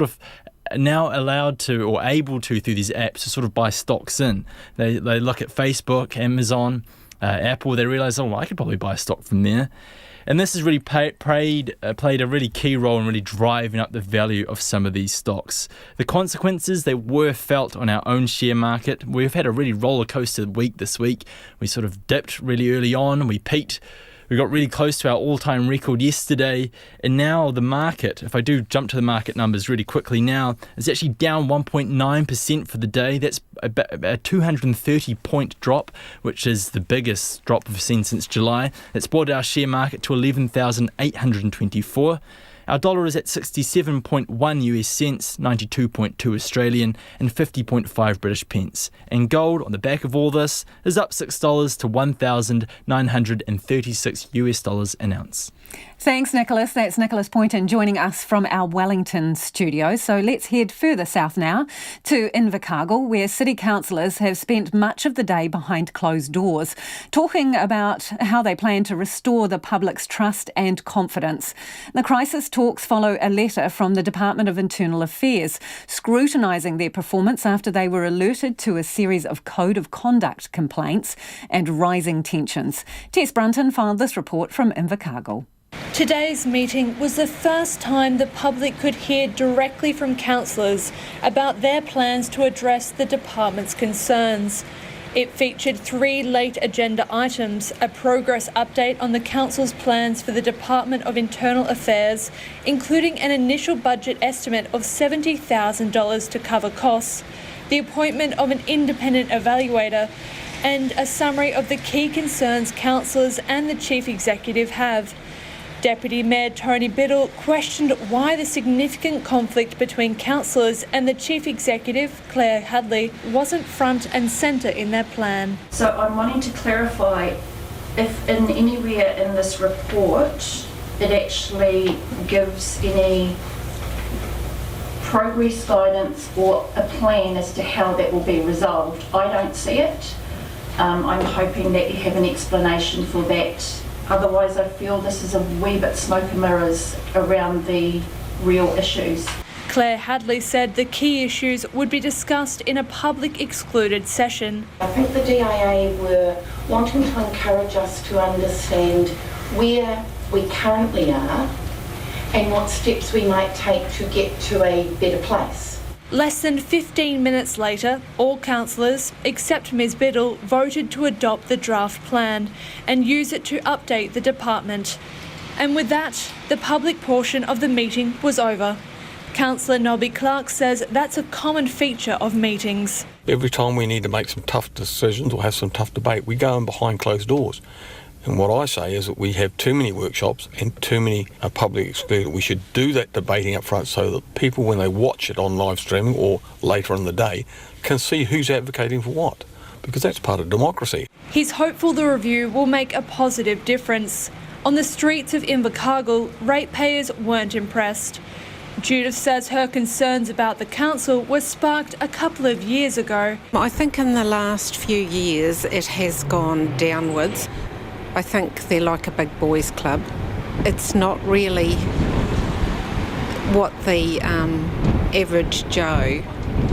of now allowed to or able to through these apps to sort of buy stocks in. They look at Facebook, Amazon, Apple, they realise, oh, well, I could probably buy a stock from there. And this has really played a really key role in really driving up the value of some of these stocks. The consequences, they were felt on our own share market. We've had a really roller coaster week this week. We sort of dipped really early on, we peaked. We got really close to our all-time record yesterday, and now the market, if I do jump to the market numbers really quickly now, is actually down 1.9% for the day. That's a 230-point drop, which is the biggest drop we've seen since July. It's brought our share market to 11,824. Our dollar is at 67.1 US cents, 92.2 Australian, and 50.5 British pence. And gold, on the back of all this, is up $6 to $1,936 US dollars an ounce. Thanks, Nicholas. That's Nicholas Poynton joining us from our Wellington studio. So let's head further south now to Invercargill, where city councillors have spent much of the day behind closed doors, talking about how they plan to restore the public's trust and confidence. The crisis talks follow a letter from the Department of Internal Affairs, scrutinising their performance after they were alerted to a series of code of conduct complaints and rising tensions. Tess Brunton filed this report from Invercargill. Today's meeting was the first time the public could hear directly from councillors about their plans to address the department's concerns. It featured 3 late agenda items, a progress update on the council's plans for the Department of Internal Affairs, including an initial budget estimate of $70,000 to cover costs, the appointment of an independent evaluator, and a summary of the key concerns councillors and the Chief Executive have. Deputy Mayor Tony Biddle questioned why the significant conflict between councillors and the Chief Executive, Claire Hadley, wasn't front and centre in their plan. So I'm wanting to clarify if in anywhere in this report it actually gives any progress guidance or a plan as to how that will be resolved. I don't see it. I'm hoping that you have an explanation for that. Otherwise, I feel this is a wee bit smoke and mirrors around the real issues. Claire Hadley said the key issues would be discussed in a public excluded session. I think the DIA were wanting to encourage us to understand where we currently are and what steps we might take to get to a better place. Less than 15 minutes later, all councillors, except Ms Biddle, voted to adopt the draft plan and use it to update the department. And with that, the public portion of the meeting was over. Councillor Nobby Clark says that's a common feature of meetings. Every time we need to make some tough decisions or have some tough debate, we go in behind closed doors. And what I say is that we have too many workshops and too many public excluded. We should do that debating up front so that people, when they watch it on live streaming or later in the day, can see who's advocating for what, because that's part of democracy. He's hopeful the review will make a positive difference. On the streets of Invercargill, ratepayers weren't impressed. Judith says her concerns about the council were sparked a couple of years ago. I think in the last few years it has gone downwards. I think they're like a big boys club. It's not really what the average Joe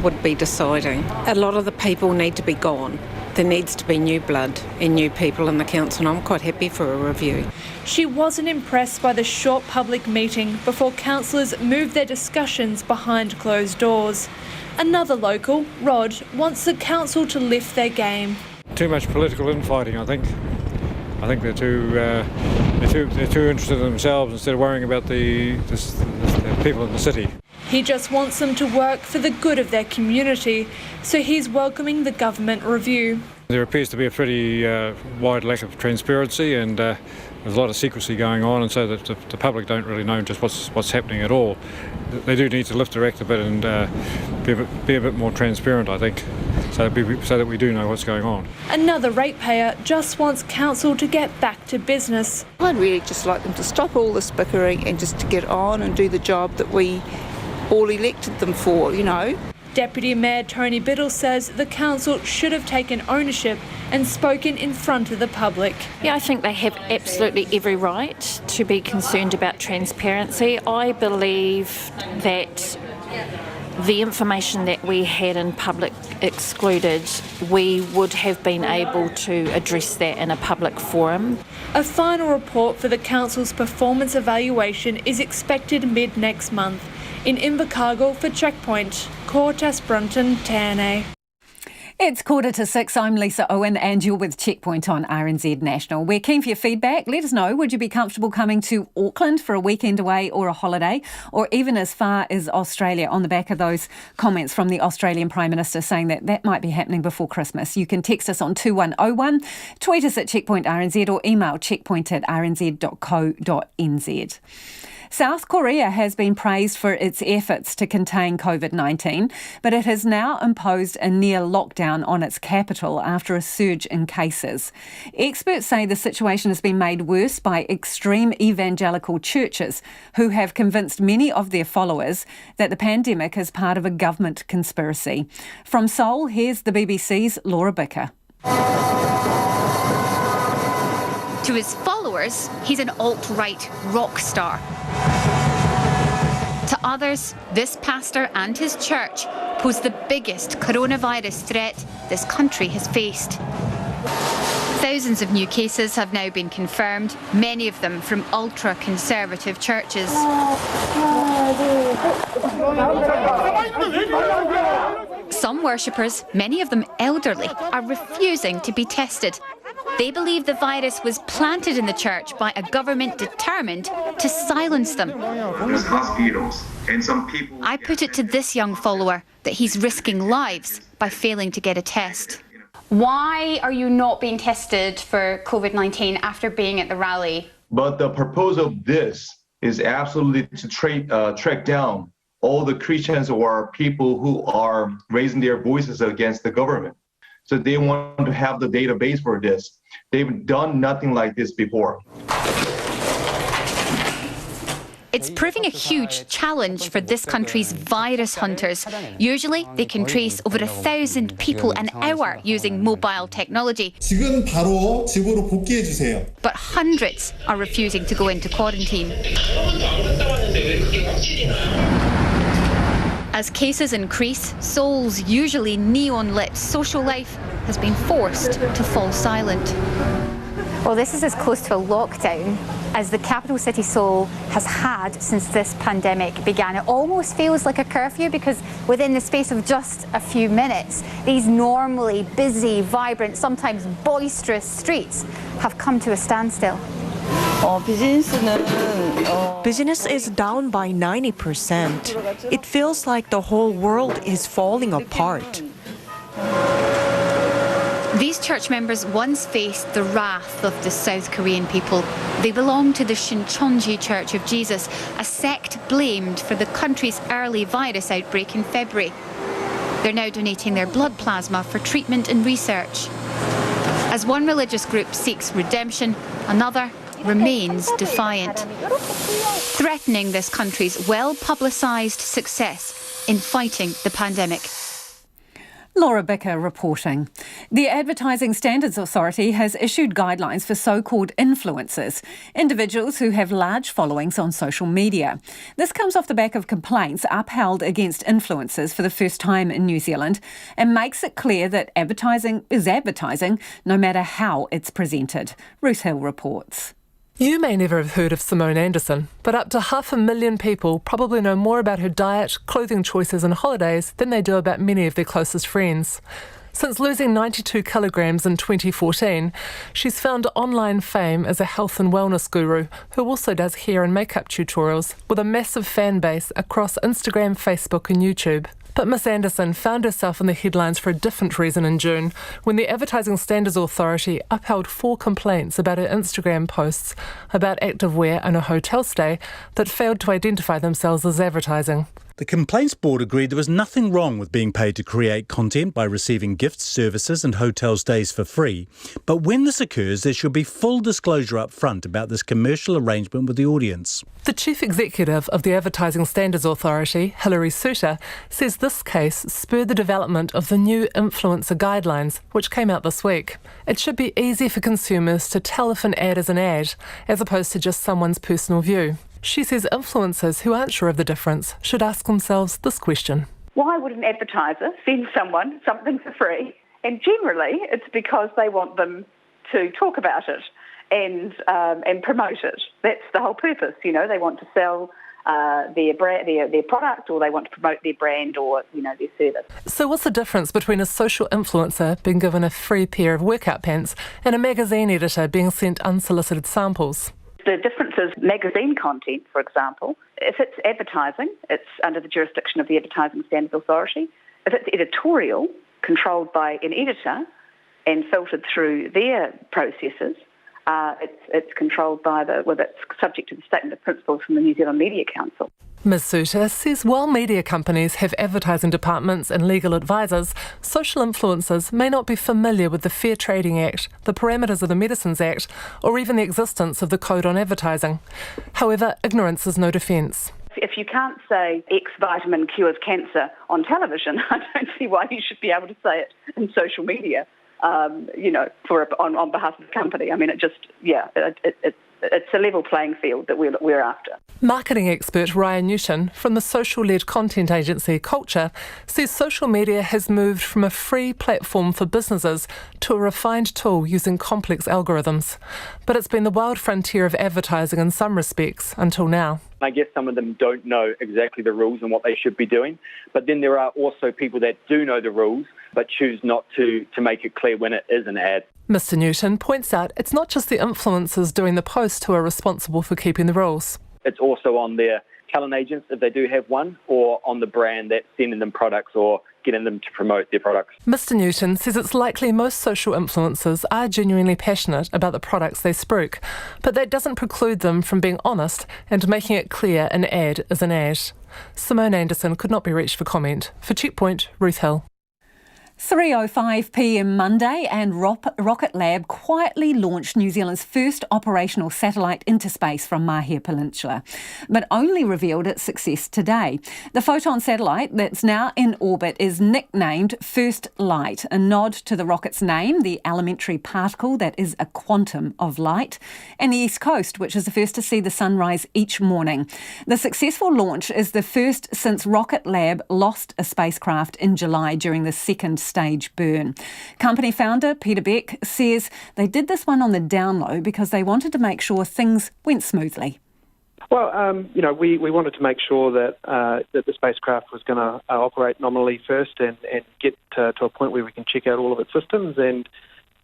would be deciding. A lot of the people need to be gone. There needs to be new blood and new people in the council, and I'm quite happy for a review. She wasn't impressed by the short public meeting before councillors moved their discussions behind closed doors. Another local, Rod, wants the council to lift their game. Too much political infighting, I think. I think they're too interested in themselves instead of worrying about the people in the city. He just wants them to work for the good of their community, so he's welcoming the government review. There appears to be a pretty wide lack of transparency, and there's a lot of secrecy going on, and so that the public don't really know just what's happening at all. They do need to lift their act a bit and be a bit more transparent, I think, so that we do know what's going on. Another ratepayer just wants council to get back to business. I'd really just like them to stop all this bickering and just to get on and do the job that we all elected them for, you know. Deputy Mayor Tony Biddle says the council should have taken ownership and spoken in front of the public. Yeah, I think they have absolutely every right to be concerned about transparency. I believe that the information that we had in public excluded, we would have been able to address that in a public forum. A final report for the council's performance evaluation is expected mid-next month. In Invercargill for Checkpoint, Cortes Brunton, TNA. It's 5:45. I'm Lisa Owen and you're with Checkpoint on RNZ National. We're keen for your feedback. Let us know, would you be comfortable coming to Auckland for a weekend away or a holiday, or even as far as Australia, on the back of those comments from the Australian Prime Minister saying that might be happening before Christmas? You can text us on 2101, tweet us at Checkpoint RNZ, or email checkpoint@rnz.co.nz. South Korea has been praised for its efforts to contain COVID-19, but it has now imposed a near lockdown on its capital after a surge in cases. Experts say the situation has been made worse by extreme evangelical churches who have convinced many of their followers that the pandemic is part of a government conspiracy. From Seoul, here's the BBC's Laura Bicker. To his followers, he's an alt-right rock star. To others, this pastor and his church pose the biggest coronavirus threat this country has faced. Thousands of new cases have now been confirmed, many of them from ultra-conservative churches. Some worshippers, many of them elderly, are refusing to be tested. They believe the virus was planted in the church by a government determined to silence them. There's hospitals and some people. I put it to this young follower that he's risking lives by failing to get a test. Why are you not being tested for COVID-19 after being at the rally? But the purpose of this is absolutely to track down all the Christians or people who are raising their voices against the government. So they want to have the database for this. They've done nothing like this before. It's proving a huge challenge for this country's virus hunters. Usually, they can trace over 1,000 people an hour using mobile technology. 지금 바로 집으로 복귀해 주세요. But hundreds are refusing to go into quarantine. As cases increase, Seoul's usually neon-lit social life has been forced to fall silent. Well, this is as close to a lockdown as the capital city Seoul has had since this pandemic began. It almost feels like a curfew because within the space of just a few minutes, these normally busy, vibrant, sometimes boisterous streets have come to a standstill. Business is down by 90%. It feels like the whole world is falling apart. These church members once faced the wrath of the South Korean people. They belong to the Shincheonji Church of Jesus, a sect blamed for the country's early virus outbreak in February. They're now donating their blood plasma for treatment and research. As one religious group seeks redemption, another remains defiant, threatening this country's well-publicised success in fighting the pandemic. Laura Bicker reporting. The Advertising Standards Authority has issued guidelines for so-called influencers, individuals who have large followings on social media. This comes off the back of complaints upheld against influencers for the first time in New Zealand and makes it clear that advertising is advertising no matter how it's presented. Ruth Hill reports. You may never have heard of Simone Anderson, but up to 500,000 people probably know more about her diet, clothing choices and holidays than they do about many of their closest friends. Since losing 92 kilograms in 2014, she's found online fame as a health and wellness guru who also does hair and makeup tutorials with a massive fan base across Instagram, Facebook and YouTube. But Miss Anderson found herself in the headlines for a different reason in June, when the Advertising Standards Authority upheld 4 complaints about her Instagram posts about activewear and a hotel stay that failed to identify themselves as advertising. The Complaints Board agreed there was nothing wrong with being paid to create content by receiving gifts, services and hotel stays for free. But when this occurs, there should be full disclosure up front about this commercial arrangement with the audience. The Chief Executive of the Advertising Standards Authority, Hilary Suter, says this case spurred the development of the new influencer guidelines, which came out this week. It should be easy for consumers to tell if an ad is an ad, as opposed to just someone's personal view. She says influencers who aren't sure of the difference should ask themselves this question. Why would an advertiser send someone something for free? And generally, it's because they want them to talk about it and promote it. That's the whole purpose. You know, they want to sell their product, or they want to promote their brand or, you know, their service. So what's the difference between a social influencer being given a free pair of workout pants and a magazine editor being sent unsolicited samples? The difference is magazine content, for example. If it's advertising, it's under the jurisdiction of the Advertising Standards Authority. If it's editorial, controlled by an editor and filtered through their processes, it's controlled by it's subject to the Statement of Principles from the New Zealand Media Council. Ms Suter says while media companies have advertising departments and legal advisors, social influencers may not be familiar with the Fair Trading Act, the parameters of the Medicines Act, or even the existence of the Code on Advertising. However, ignorance is no defence. If you can't say X vitamin cures cancer on television, I don't see why you should be able to say it in social media, on behalf of the company. I mean, it's a level playing field that we're after. Marketing expert Ryan Newton from the social-led content agency Culture says social media has moved from a free platform for businesses to a refined tool using complex algorithms. But it's been the wild frontier of advertising in some respects until now. I guess some of them don't know exactly the rules and what they should be doing. But then there are also people that do know the rules but choose not to make it clear when it is an ad. Mr Newton points out it's not just the influencers doing the posts who are responsible for keeping the rules. It's also on their talent agents, if they do have one, or on the brand that's sending them products or getting them to promote their products. Mr Newton says it's likely most social influencers are genuinely passionate about the products they spruik, but that doesn't preclude them from being honest and making it clear an ad is an ad. Simone Anderson could not be reached for comment. For Checkpoint, Ruth Hill. 3:05pm Monday, and Rocket Lab quietly launched New Zealand's first operational satellite into space from Mahia Peninsula, but only revealed its success today. The Photon satellite that's now in orbit is nicknamed First Light, a nod to the rocket's name, the elementary particle that is a quantum of light, and the East Coast, which is the first to see the sunrise each morning. The successful launch is the first since Rocket Lab lost a spacecraft in July during the second stage burn. Company founder Peter Beck says they did this one on the down low because they wanted to make sure things went smoothly. Well, we wanted to make sure that the spacecraft was going to operate nominally first and get to a point where we can check out all of its systems, and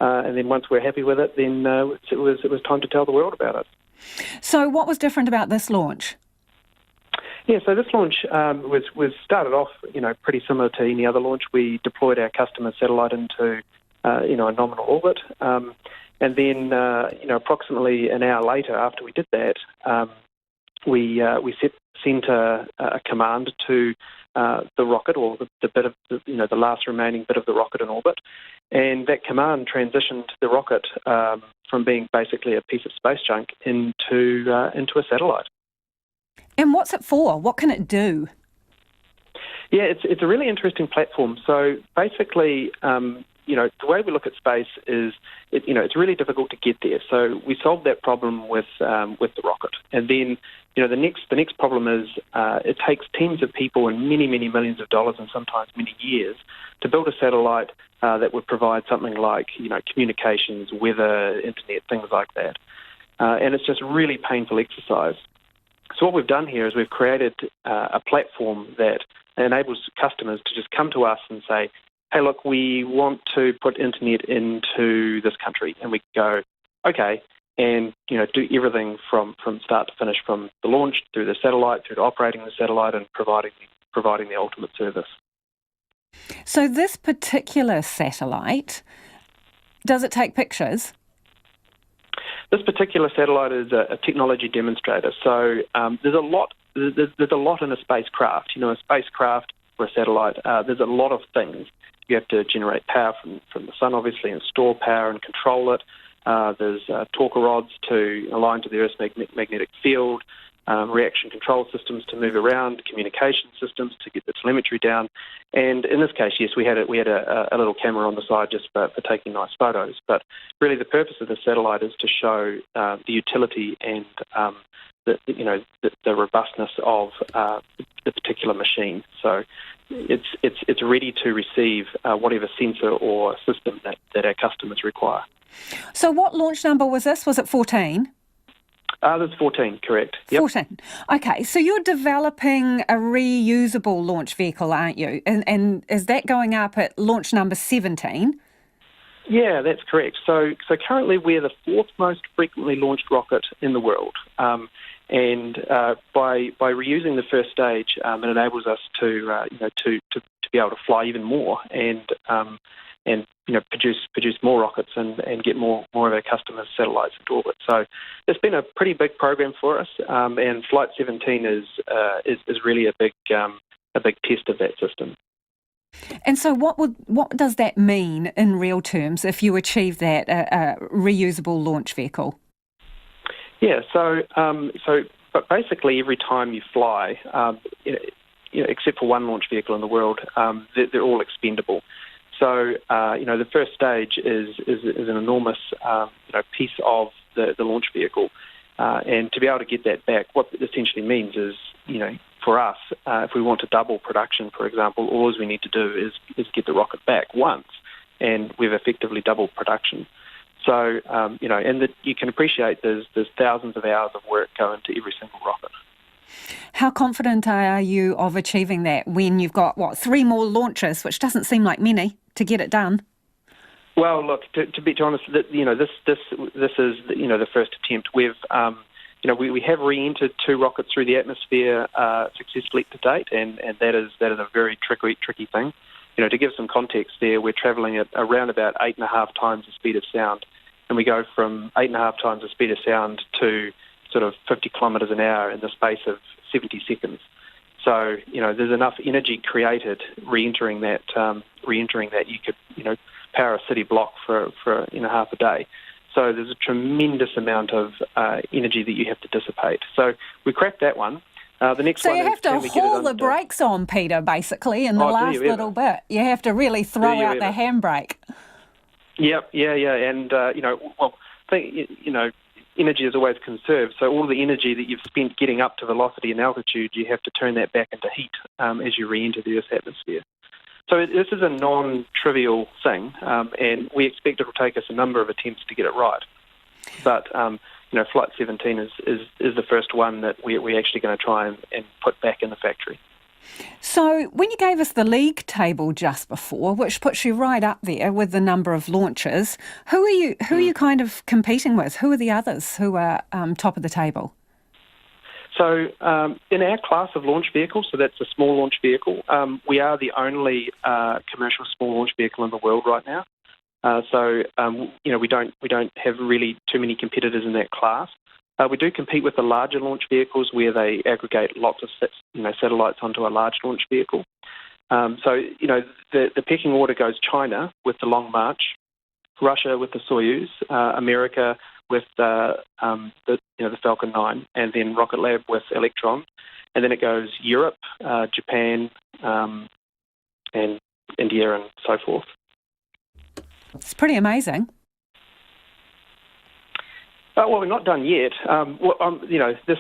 then once we're happy with it, then it was time to tell the world about it. So what was different about this launch? Yeah, so this launch was started off, pretty similar to any other launch. We deployed our customer satellite into, a nominal orbit, and then, approximately an hour later, after we did that, we sent a command to the rocket, or the bit of the last remaining bit of the rocket in orbit, and that command transitioned the rocket from being basically a piece of space junk into a satellite. And what's it for? What can it do? Yeah, it's a really interesting platform. So basically, the way we look at space is, it's really difficult to get there. So we solved that problem with the rocket, and then the next problem is it takes teams of people and many millions of dollars and sometimes many years to build a satellite that would provide something like communications, weather, internet, things like that, and it's just a really painful exercise. So what we've done here is we've created a platform that enables customers to just come to us and say, hey, look, we want to put internet into this country, and we go, okay, and do everything from start to finish, from the launch through the satellite, through to operating the satellite, and providing the ultimate service. So this particular satellite, does it take pictures? This particular satellite is a technology demonstrator. So there's a lot in a spacecraft. A spacecraft or a satellite. There's a lot of things. You have to generate power from the sun, obviously, and store power and control it. There's torque rods to align to the Earth's magnetic field, reaction control systems to move around, communication systems to get the telemetry down. And in this case, yes, we had a little camera on the side just for taking nice photos. But really, the purpose of the satellite is to show the utility and the robustness of the particular machine. So it's ready to receive whatever sensor or system that our customers require. So what launch number was this? Was it 14? That's 14, correct. Yep. 14. Okay, so you're developing a reusable launch vehicle, aren't you? And is that going up at launch number 17? Yeah, that's correct. So currently we're the fourth most frequently launched rocket in the world. And by reusing the first stage, it enables us to be able to fly even more and produce more rockets and get more of our customers' satellites into orbit. So it's been a pretty big program for us, and Flight 17 is really a big test of that system. And so what does that mean in real terms if you achieve that a reusable launch vehicle? Yeah, but basically every time you fly, except for one launch vehicle in the world, they're all expendable. So, the first stage is an enormous, piece of the launch vehicle. And to be able to get that back, what it essentially means is, for us, if we want to double production, for example, all we need to do is get the rocket back once, and we've effectively doubled production. So, and that you can appreciate there's thousands of hours of work go into every single rocket. How confident are you of achieving that when you've got, 3 more launches, which doesn't seem like many, to get it done? Well, look, to be honest, this is the first attempt. We have re-entered 2 rockets through the atmosphere successfully to date, and that is a very tricky thing. To give some context there, we're travelling at around about 8.5 times the speed of sound, and we go from 8.5 times the speed of sound to sort of 50 kilometres an hour in the space of 70 seconds. So, there's enough energy created re-entering that you could, power a city block for half a day. So there's a tremendous amount of energy that you have to dissipate. So we cracked that one. The next so one you have to haul the brakes brakes on, Peter, basically, in the last little bit. You have to really throw out the handbrake. Yep, yeah. And, energy is always conserved. So all the energy that you've spent getting up to velocity and altitude, you have to turn that back into heat as you re-enter the Earth's atmosphere. So this is a non-trivial thing, and we expect it will take us a number of attempts to get it right. But, Flight 17 is the first one that we're actually going to try and put back in the factory. So when you gave us the league table just before, which puts you right up there with the number of launches, who are you kind of competing with? Who are the others who are top of the table? So in our class of launch vehicles, so that's a small launch vehicle, we are the only commercial small launch vehicle in the world right now. We don't have really too many competitors in that class. We do compete with the larger launch vehicles where they aggregate lots of satellites onto a large launch vehicle. The pecking order goes China with the Long March, Russia with the Soyuz, America with the Falcon 9, and then Rocket Lab with Electron, and then it goes Europe, Japan, and India, and so forth. It's pretty amazing. Well, we're not done yet. This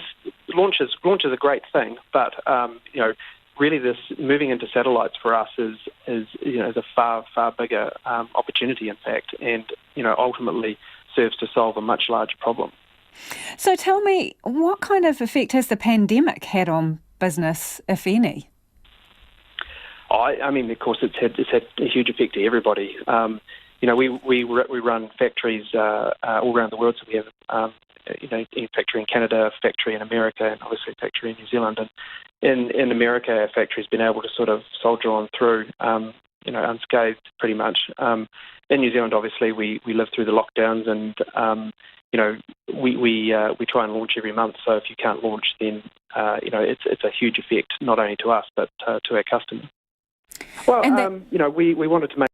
launch is a great thing, but really, this moving into satellites for us is a far bigger opportunity, in fact, and ultimately serves to solve a much larger problem. So tell me, what kind of effect has the pandemic had on business, if any? I mean, of course, it's had a huge effect to everybody. We run factories all around the world, so we have a factory in Canada, a factory in America, and obviously a factory in New Zealand. And in America, our factory's been able to sort of soldier on through, unscathed pretty much. In New Zealand, obviously, we live through the lockdowns, and we try and launch every month. So if you can't launch, then it's a huge effect not only to us but to our customers. Well, we wanted to make.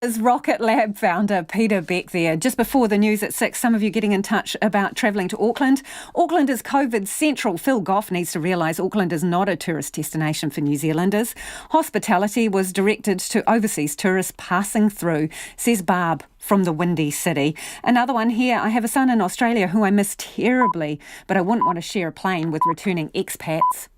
Is Rocket Lab founder Peter Beck there. Just before the news at 6, some of you getting in touch about travelling to Auckland. Auckland is COVID central. Phil Goff needs to realise Auckland is not a tourist destination for New Zealanders. Hospitality was directed to overseas tourists passing through, says Barb from the Windy City. Another one here, I have a son in Australia who I miss terribly, but I wouldn't want to share a plane with returning expats.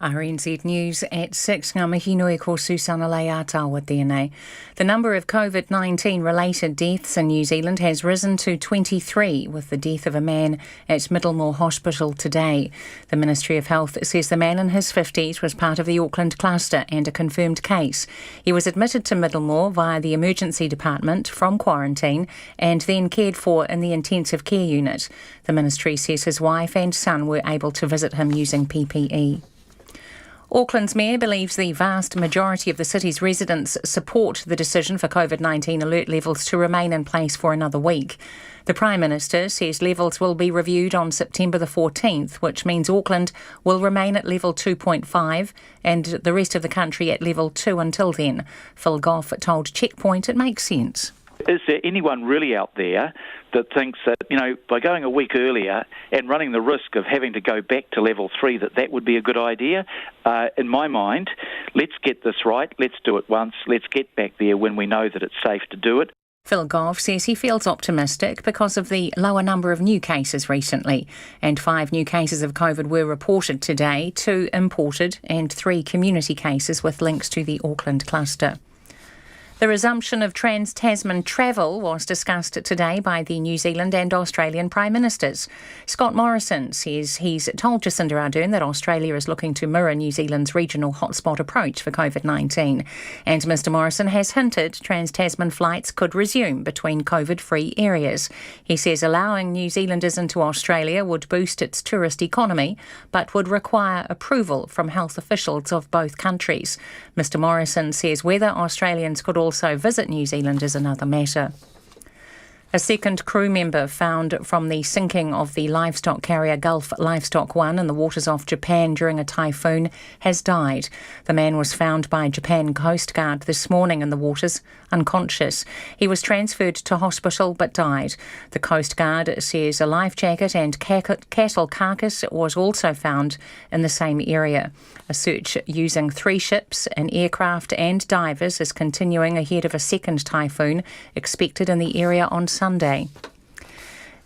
RNZ News at 6. Ngā mihi nui ko Susana Leatawa tēnei. The number of COVID-19 related deaths in New Zealand has risen to 23, with the death of a man at Middlemore Hospital today. The Ministry of Health says the man in his 50s was part of the Auckland cluster and a confirmed case. He was admitted to Middlemore via the emergency department from quarantine and then cared for in the intensive care unit. The ministry says his wife and son were able to visit him using PPE. Auckland's mayor believes the vast majority of the city's residents support the decision for COVID-19 alert levels to remain in place for another week. The Prime Minister says levels will be reviewed on September the 14th, which means Auckland will remain at level 2.5 and the rest of the country at level 2 until then. Phil Goff told Checkpoint it makes sense. Is there anyone really out there that thinks that, by going a week earlier and running the risk of having to go back to level 3, that would be a good idea? In my mind, let's get this right. Let's do it once. Let's get back there when we know that it's safe to do it. Phil Goff says he feels optimistic because of the lower number of new cases recently. And 5 new cases of COVID were reported today, 2 imported and 3 community cases with links to the Auckland cluster. The resumption of trans-Tasman travel was discussed today by the New Zealand and Australian Prime Ministers. Scott Morrison says he's told Jacinda Ardern that Australia is looking to mirror New Zealand's regional hotspot approach for COVID-19. And Mr Morrison has hinted trans-Tasman flights could resume between COVID-free areas. He says allowing New Zealanders into Australia would boost its tourist economy, but would require approval from health officials of both countries. Mr Morrison says whether Australians could also visit New Zealand is another matter. A second crew member found from the sinking of the livestock carrier Gulf Livestock 1 in the waters off Japan during a typhoon has died. The man was found by Japan Coast Guard this morning in the waters, unconscious. He was transferred to hospital but died. The Coast Guard says a life jacket and cattle carcass was also found in the same area. A search using 3 ships, an aircraft and divers is continuing ahead of a second typhoon expected in the area on Sunday.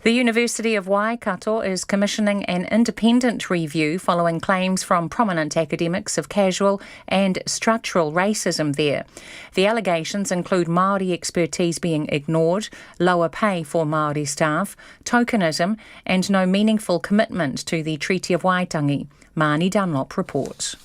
The University of Waikato is commissioning an independent review following claims from prominent academics of casual and structural racism there. The allegations include Māori expertise being ignored, lower pay for Māori staff, tokenism and no meaningful commitment to the Treaty of Waitangi. Māni Dunlop reports.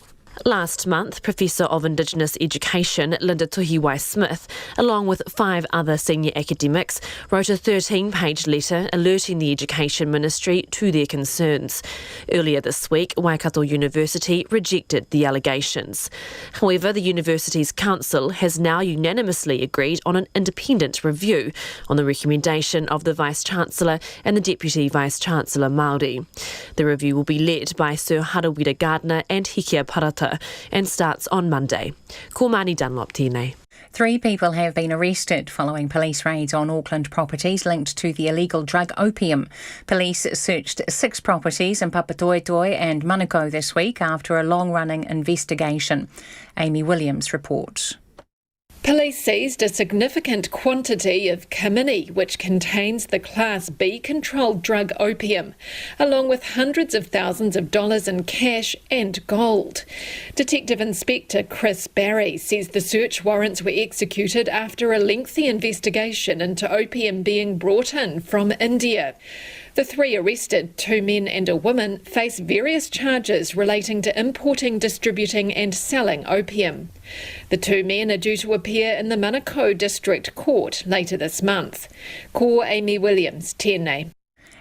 Last month, Professor of Indigenous Education Linda Tuhiwai-Smith, along with 5 other senior academics, wrote a 13-page letter alerting the Education Ministry to their concerns. Earlier this week, Waikato University rejected the allegations. However, the university's council has now unanimously agreed on an independent review on the recommendation of the Vice-Chancellor and the Deputy Vice-Chancellor Māori. The review will be led by Sir Harawira Gardner and Hikia Parata and starts on Monday. Ko Māni Dunlop tēnei. 3 people have been arrested following police raids on Auckland properties linked to the illegal drug opium. Police searched 6 properties in Papatoetoe and Manukau this week after a long-running investigation. Amy Williams reports. Police seized a significant quantity of Kamini, which contains the Class B controlled drug opium, along with hundreds of thousands of dollars in cash and gold. Detective Inspector Chris Barry says the search warrants were executed after a lengthy investigation into opium being brought in from India. The three arrested, 2 men and a woman, face various charges relating to importing, distributing and selling opium. The 2 men are due to appear in the Manukau District Court later this month. Ko Amy Williams, Tēnei.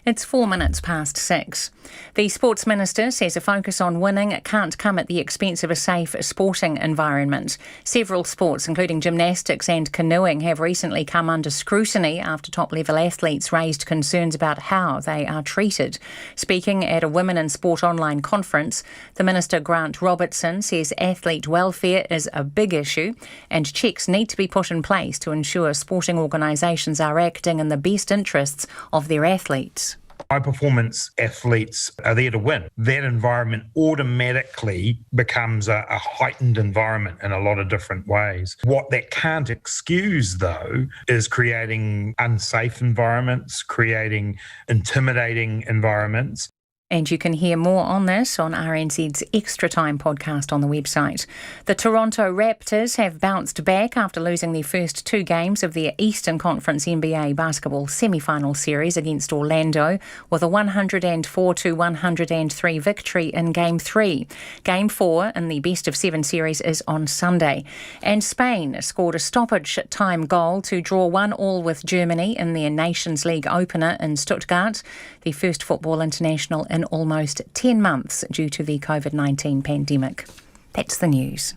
It's 6:04. The Sports Minister says a focus on winning can't come at the expense of a safe sporting environment. Several sports, including gymnastics and canoeing, have recently come under scrutiny after top-level athletes raised concerns about how they are treated. Speaking at a Women in Sport online conference, the Minister Grant Robertson says athlete welfare is a big issue and checks need to be put in place to ensure sporting organisations are acting in the best interests of their athletes. High-performance athletes are there to win. That environment automatically becomes a heightened environment in a lot of different ways. What that can't excuse, though, is creating unsafe environments, creating intimidating environments. And you can hear more on this on RNZ's Extra Time podcast on the website. The Toronto Raptors have bounced back after losing their first 2 games of their Eastern Conference NBA basketball semi-final series against Orlando with a 104-103 victory in Game 3. Game 4 in the best-of-7 series is on Sunday. And Spain scored a stoppage-time goal to draw 1-1 with Germany in their Nations League opener in Stuttgart, the first football international in almost 10 months due to the COVID-19 pandemic. That's the news.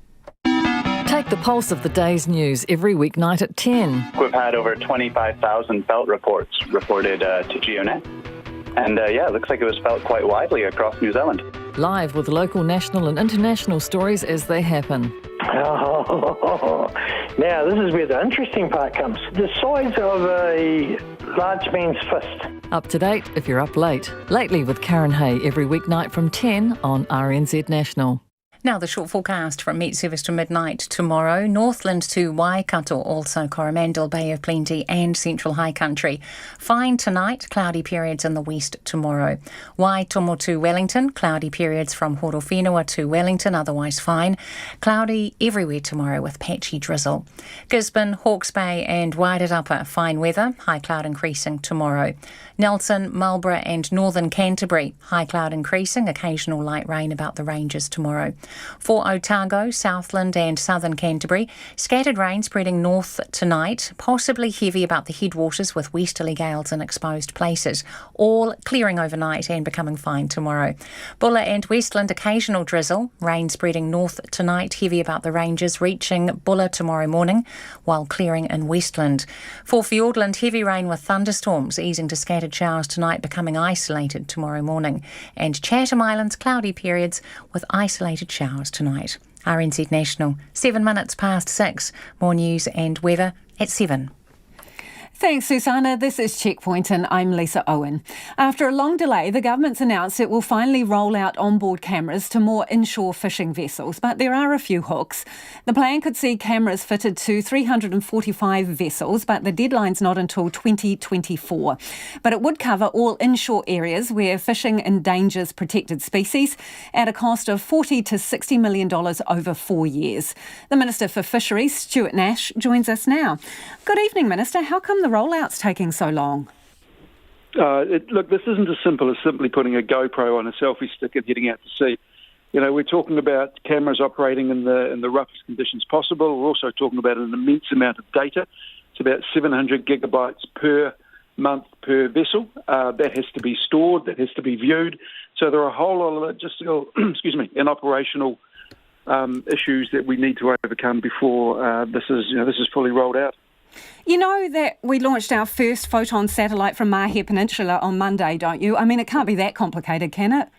Take the pulse of the day's news every weeknight at 10. We've had over 25,000 felt reports reported to GeoNet. And it looks like it was felt quite widely across New Zealand. Live with local, national and international stories as they happen. Now, this is where the interesting part comes. The size of a large man's fist. Up to date if you're up late. Lately with Karen Hay every weeknight from 10 on RNZ National. Now the short forecast from Meat Service to midnight tomorrow. Northland to Waikato, also Coromandel, Bay of Plenty and Central High Country. Fine tonight, cloudy periods in the west tomorrow. Waitomo to Wellington, cloudy periods from Horowhenua to Wellington, otherwise fine. Cloudy everywhere tomorrow with patchy drizzle. Gisborne, Hawke's Bay and Wairarapa, fine weather, high cloud increasing tomorrow. Nelson, Marlborough and Northern Canterbury, high cloud increasing, occasional light rain about the ranges tomorrow. For Otago, Southland and Southern Canterbury, scattered rain spreading north tonight, possibly heavy about the headwaters with westerly gales in exposed places, all clearing overnight and becoming fine tomorrow. Bulla and Westland, occasional drizzle, rain spreading north tonight, heavy about the ranges, reaching Bulla tomorrow morning, while clearing in Westland. For Fiordland, heavy rain with thunderstorms, easing to scattered showers tonight, becoming isolated tomorrow morning. And Chatham Islands, cloudy periods with isolated showers tonight. RNZ National, 6:07. More news and weather at 7. Thanks, Susanna. This is Checkpoint and I'm Lisa Owen. After a long delay, the government's announced it will finally roll out onboard cameras to more inshore fishing vessels, but there are a few hooks. The plan could see cameras fitted to 345 vessels, but the deadline's not until 2024. But it would cover all inshore areas where fishing endangers protected species at a cost of $40 to $60 million over 4 years. The Minister for Fisheries, Stuart Nash, joins us now. Good evening, Minister. How come the rollout's taking so long? Look, this isn't as simple as simply putting a GoPro on a selfie stick and heading out to sea. You know, we're talking about cameras operating in the roughest conditions possible. We're also talking about an immense amount of data. It's about 700 gigabytes per month per vessel. That has to be stored, that has to be viewed. So there are a whole lot of logistical, and operational issues that we need to overcome before this is fully rolled out. You know that we launched our first photon satellite from Mahia Peninsula on Monday, don't you? I mean, it can't be that complicated, can it?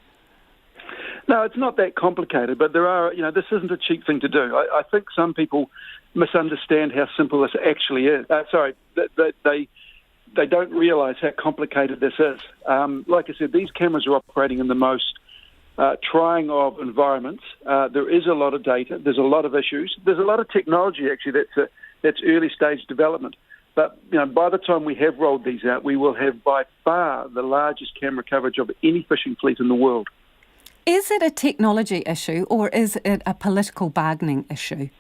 No, it's not that complicated, but there are, this isn't a cheap thing to do. I think some people misunderstand how simple this actually is. They don't realise how complicated this is. Like I said, these cameras are operating in the most trying of environments. There is a lot of data. There's a lot of issues. There's a lot of technology, actually, That's early stage development. But by the time we have rolled these out, we will have by far the largest camera coverage of any fishing fleet in the world. Is it a technology issue or is it a political bargaining issue?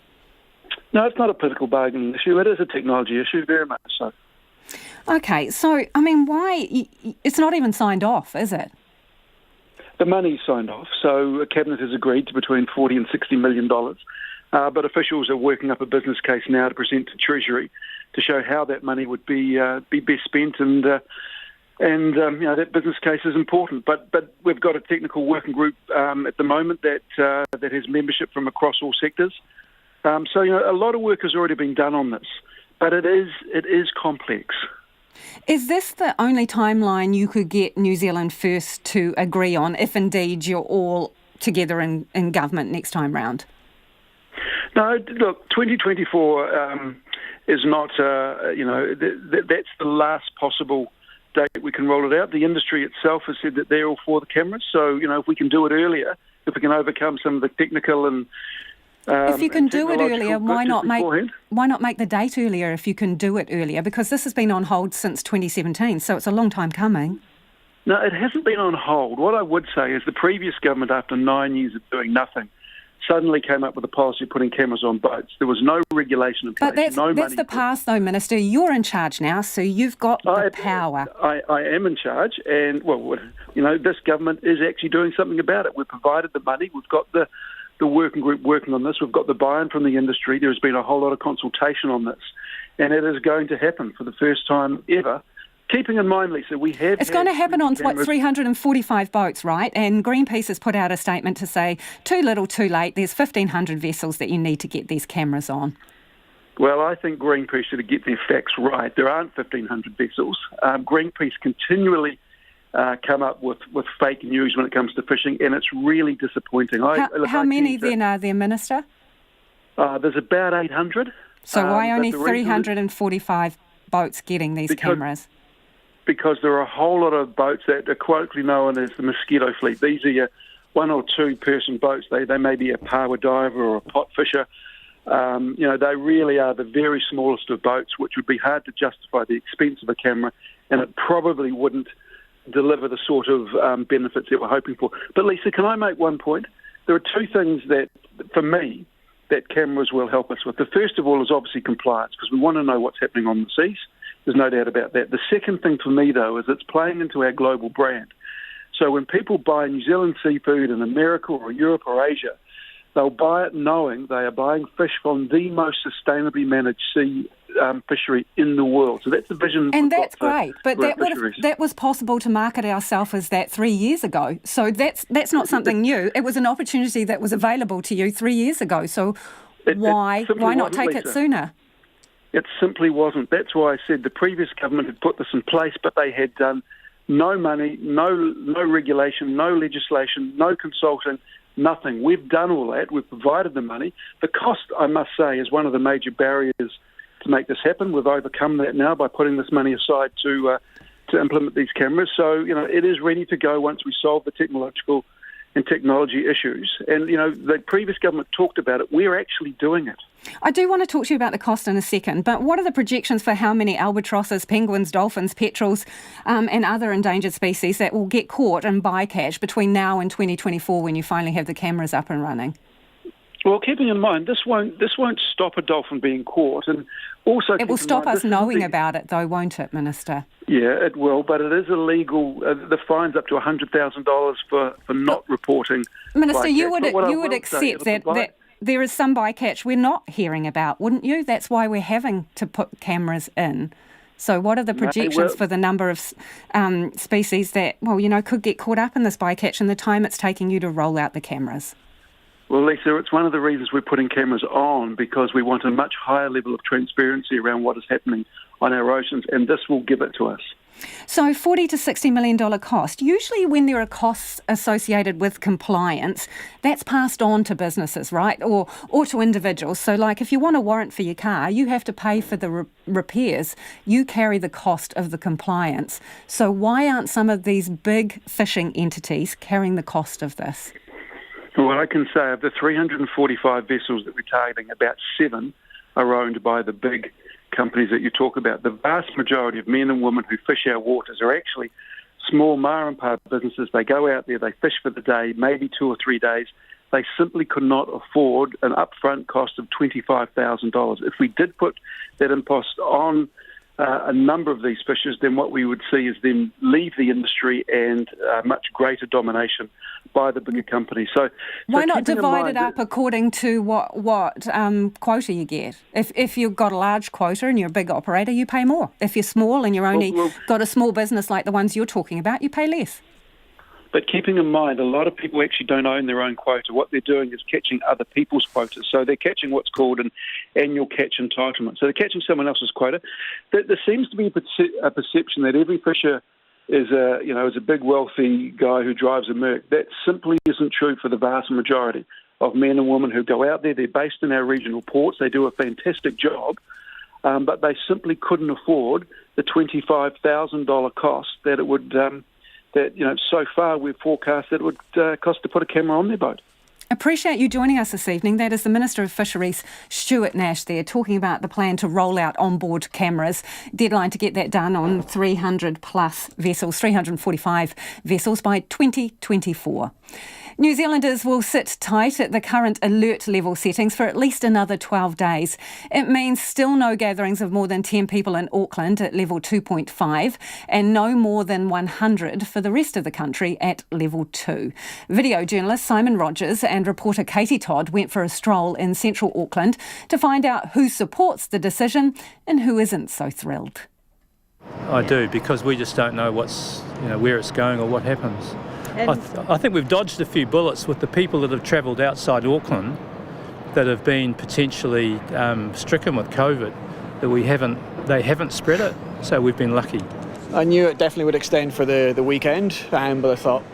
No, it's not a political bargaining issue. It is a technology issue, very much so. Okay, so, why? It's not even signed off, is it? The money's signed off, so Cabinet has agreed to between $40 and $60 million. But officials are working up a business case now to present to Treasury to show how that money would be best spent, and that business case is important. But we've got a technical working group at the moment that has membership from across all sectors. So a lot of work has already been done on this, but it is complex. Is this the only timeline you could get New Zealand First to agree on, if indeed you're all together in government next time round? No, look, 2024 is not, that's the last possible date we can roll it out. The industry itself has said that they're all for the cameras, so, if we can do it earlier, if we can overcome some of the technical and if you can do it earlier, why not beforehand. make the date earlier if you can do it earlier? Because this has been on hold since 2017, so it's a long time coming. No, it hasn't been on hold. What I would say is the previous government, after 9 years of doing nothing, suddenly came up with a policy of putting cameras on boats. There was no regulation in place. But that's the past, though, Minister. You're in charge now, so you've got the power. I am in charge, and, this government is actually doing something about it. We've provided the money. We've got the working group working on this. We've got the buy-in from the industry. There's been a whole lot of consultation on this, and it is going to happen for the first time ever. Keeping in mind, Lisa, it's going to happen on, 345 boats, right? And Greenpeace has put out a statement to say, too little, too late. There's 1,500 vessels that you need to get these cameras on. Well, I think Greenpeace should get their facts right. There aren't 1,500 vessels. Greenpeace continually come up with fake news when it comes to fishing, and it's really disappointing. How many then are there, Minister? There's about 800. So why only 345 boats getting these cameras? Because there are a whole lot of boats that are colloquially known as the mosquito fleet. These are your 1 or 2 person boats. They may be a power diver or a pot fisher. They really are the very smallest of boats, which would be hard to justify the expense of a camera, and it probably wouldn't deliver the sort of benefits that we're hoping for. But Lisa, can I make one point? There are 2 things that, for me, that cameras will help us with. The first of all is obviously compliance, because we want to know what's happening on the seas. There's no doubt about that. The second thing for me, though, is it's playing into our global brand. So when people buy New Zealand seafood in America or Europe or Asia, they'll buy it knowing they are buying fish from the most sustainably managed sea fishery in the world. So that's the vision. And that's great, but that was possible to market ourselves as that 3 years ago. So that's not something new. It was an opportunity that was available to you 3 years ago. So why not take it sooner? It simply wasn't. That's why I said the previous government had put this in place, but they had done no money, no regulation, no legislation, no consulting, nothing. We've done all that. We've provided the money. The cost, I must say, is one of the major barriers to make this happen. We've overcome that now by putting this money aside to implement these cameras. So, it is ready to go once we solve the technological and technology issues. And, the previous government talked about it. We're actually doing it. I do want to talk to you about the cost in a second, but what are the projections for how many albatrosses, penguins, dolphins, petrels and other endangered species that will get caught in bycatch between now and 2024 when you finally have the cameras up and running? Well, keeping in mind, this won't stop a dolphin being caught, and also it will stop us knowing about it, though, won't it, Minister? Yeah, it will, but it is illegal. The fine's up to $100,000 for not reporting. Minister, bycatch. you would accept that there is some bycatch we're not hearing about, wouldn't you? That's why we're having to put cameras in. So what are the projections for the number of species that, could get caught up in this bycatch and the time it's taking you to roll out the cameras? Well, Lisa, it's one of the reasons we're putting cameras on, because we want a much higher level of transparency around what is happening on our oceans, and this will give it to us. So $40 to $60 million cost. Usually when there are costs associated with compliance, that's passed on to businesses, right? Or to individuals. So like if you want a warrant for your car, you have to pay for the repairs. You carry the cost of the compliance. So why aren't some of these big fishing entities carrying the cost of this? Well, I can say of the 345 vessels that we're targeting, about 7 are owned by the big companies that you talk about. The vast majority of men and women who fish our waters are actually small ma and pa businesses. They go out there, they fish for the day, maybe 2 or 3 days. They simply could not afford an upfront cost of $25,000. If we did put that impost on a number of these fishers, then what we would see is them leave the industry and much greater domination by the bigger companies. So why not divide it up according to what quota you get? If you've got a large quota and you're a big operator, you pay more. If you're small and you're only got a small business like the ones you're talking about, you pay less. But keeping in mind, a lot of people actually don't own their own quota. What they're doing is catching other people's quotas. So they're catching what's called an annual catch entitlement. So they're catching someone else's quota. There seems to be a perception that every fisher is a big wealthy guy who drives a Merc. That simply isn't true for the vast majority of men and women who go out there. They're based in our regional ports. They do a fantastic job, but they simply couldn't afford the $25,000 cost that it would. So far we've forecast that it would cost to put a camera on their boat. Appreciate you joining us this evening. That is the Minister of Fisheries, Stuart Nash, there, talking about the plan to roll out onboard cameras. Deadline to get that done on 300 plus vessels, 345 vessels by 2024. New Zealanders will sit tight at the current alert level settings for at least another 12 days. It means still no gatherings of more than 10 people in Auckland at level 2.5 and no more than 100 for the rest of the country at level 2. Video journalist Simon Rogers and reporter Katie Todd went for a stroll in central Auckland to find out who supports the decision and who isn't so thrilled. I do, because we just don't know where it's going or what happens. I think we've dodged a few bullets with the people that have travelled outside Auckland that have been potentially stricken with COVID, that they haven't spread it, so we've been lucky. I knew it definitely would extend for the weekend, but I thought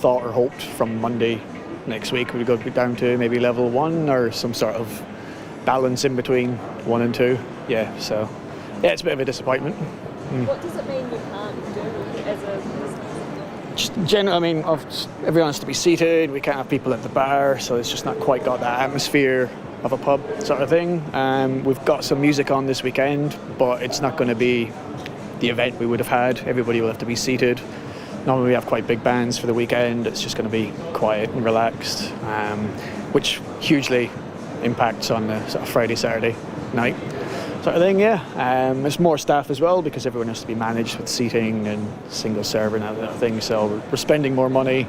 or hoped from Monday next week we'd go down to maybe level 1 or some sort of balance in between 1 and 2. Yeah, so it's a bit of a disappointment. What does it mean you can't do as a business? Generally, everyone has to be seated. We can't have people at the bar, so it's just not quite got that atmosphere of a pub sort of thing. We've got some music on this weekend, but it's not going to be the event we would have had. Everybody will have to be seated. Normally we have quite big bands for the weekend. It's just going to be quiet and relaxed, which hugely impacts on the sort of Friday, Saturday night sort of thing, yeah. There's more staff as well because everyone has to be managed with seating and single server and that sort of thing. So we're spending more money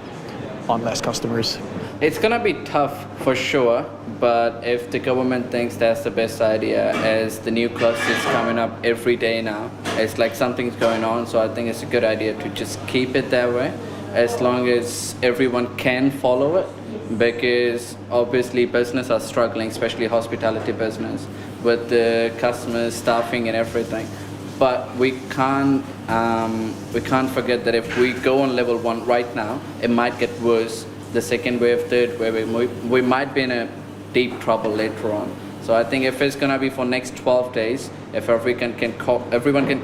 on less customers. It's going to be tough for sure, but if the government thinks that's the best idea, as the new clusters coming up every day now, it's like something's going on, so I think it's a good idea to just keep it that way, as long as everyone can follow it, because obviously business are struggling, especially hospitality business, with the customers, staffing and everything. But we can't forget that if we go on level 1 right now, it might get worse. The second wave, third wave, we might be in a deep trouble later on. So I think if it's going to be for next 12 days, if everyone can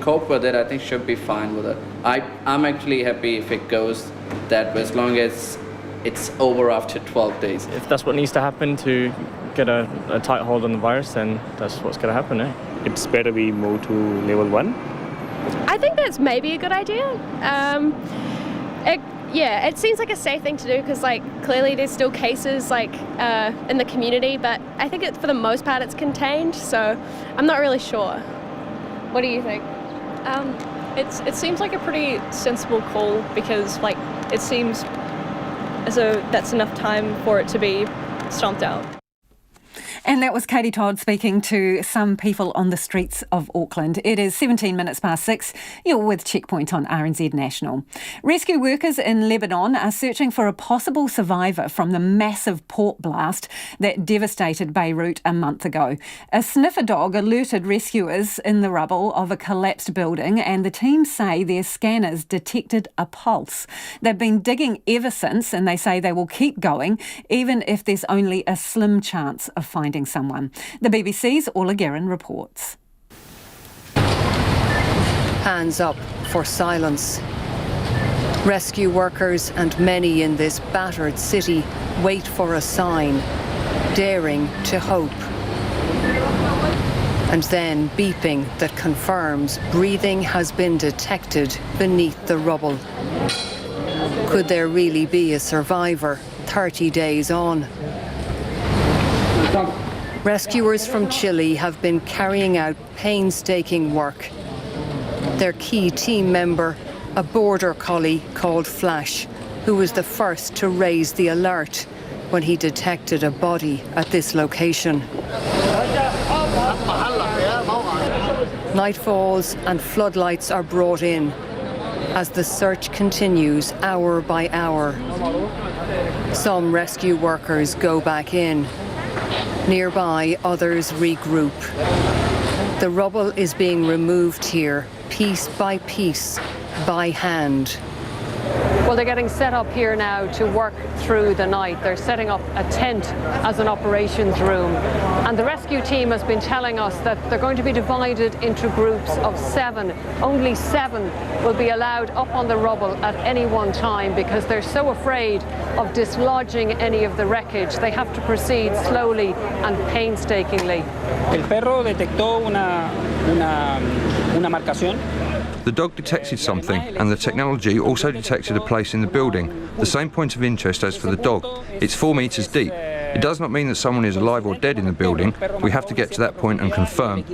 cope with it, I think should be fine with it. I'm actually happy if it goes that way, as long as it's over after 12 days. If that's what needs to happen to get a tight hold on the virus, then that's what's going to happen, eh? It's better we move to level 1. I think that's maybe a good idea. It seems like a safe thing to do because, clearly there's still cases, in the community, but I think for the most part it's contained, so I'm not really sure. What do you think? It seems like a pretty sensible call because, it seems as though that's enough time for it to be stomped out. And that was Katie Todd speaking to some people on the streets of Auckland. It is 17 minutes past 6. You're with Checkpoint on RNZ National. Rescue workers in Lebanon are searching for a possible survivor from the massive port blast that devastated Beirut a month ago. A sniffer dog alerted rescuers in the rubble of a collapsed building, and the team say their scanners detected a pulse. They've been digging ever since, and they say they will keep going, even if there's only a slim chance of finding someone. The BBC's Orla Guerin reports. Hands up for silence. Rescue workers and many in this battered city wait for a sign, daring to hope. And then beeping that confirms breathing has been detected beneath the rubble. Could there really be a survivor 30 days on? Rescuers from Chile have been carrying out painstaking work. Their key team member, a border collie called Flash, who was the first to raise the alert when he detected a body at this location. Night falls and floodlights are brought in as the search continues hour by hour. Some rescue workers go back in. Nearby, others regroup. The rubble is being removed here, piece by piece, by hand. Well, they're getting set up here now to work through the night. They're setting up a tent as an operations room. And the rescue team has been telling us that they're going to be divided into groups of 7. Only 7 will be allowed up on the rubble at any one time because they're so afraid of dislodging any of the wreckage. They have to proceed slowly and painstakingly. El perro detectó una marcación. The dog detected something, and the technology also detected a place in the building, the same point of interest as for the dog. It's 4 metres deep. It does not mean that someone is alive or dead in the building. We have to get to that point and confirm.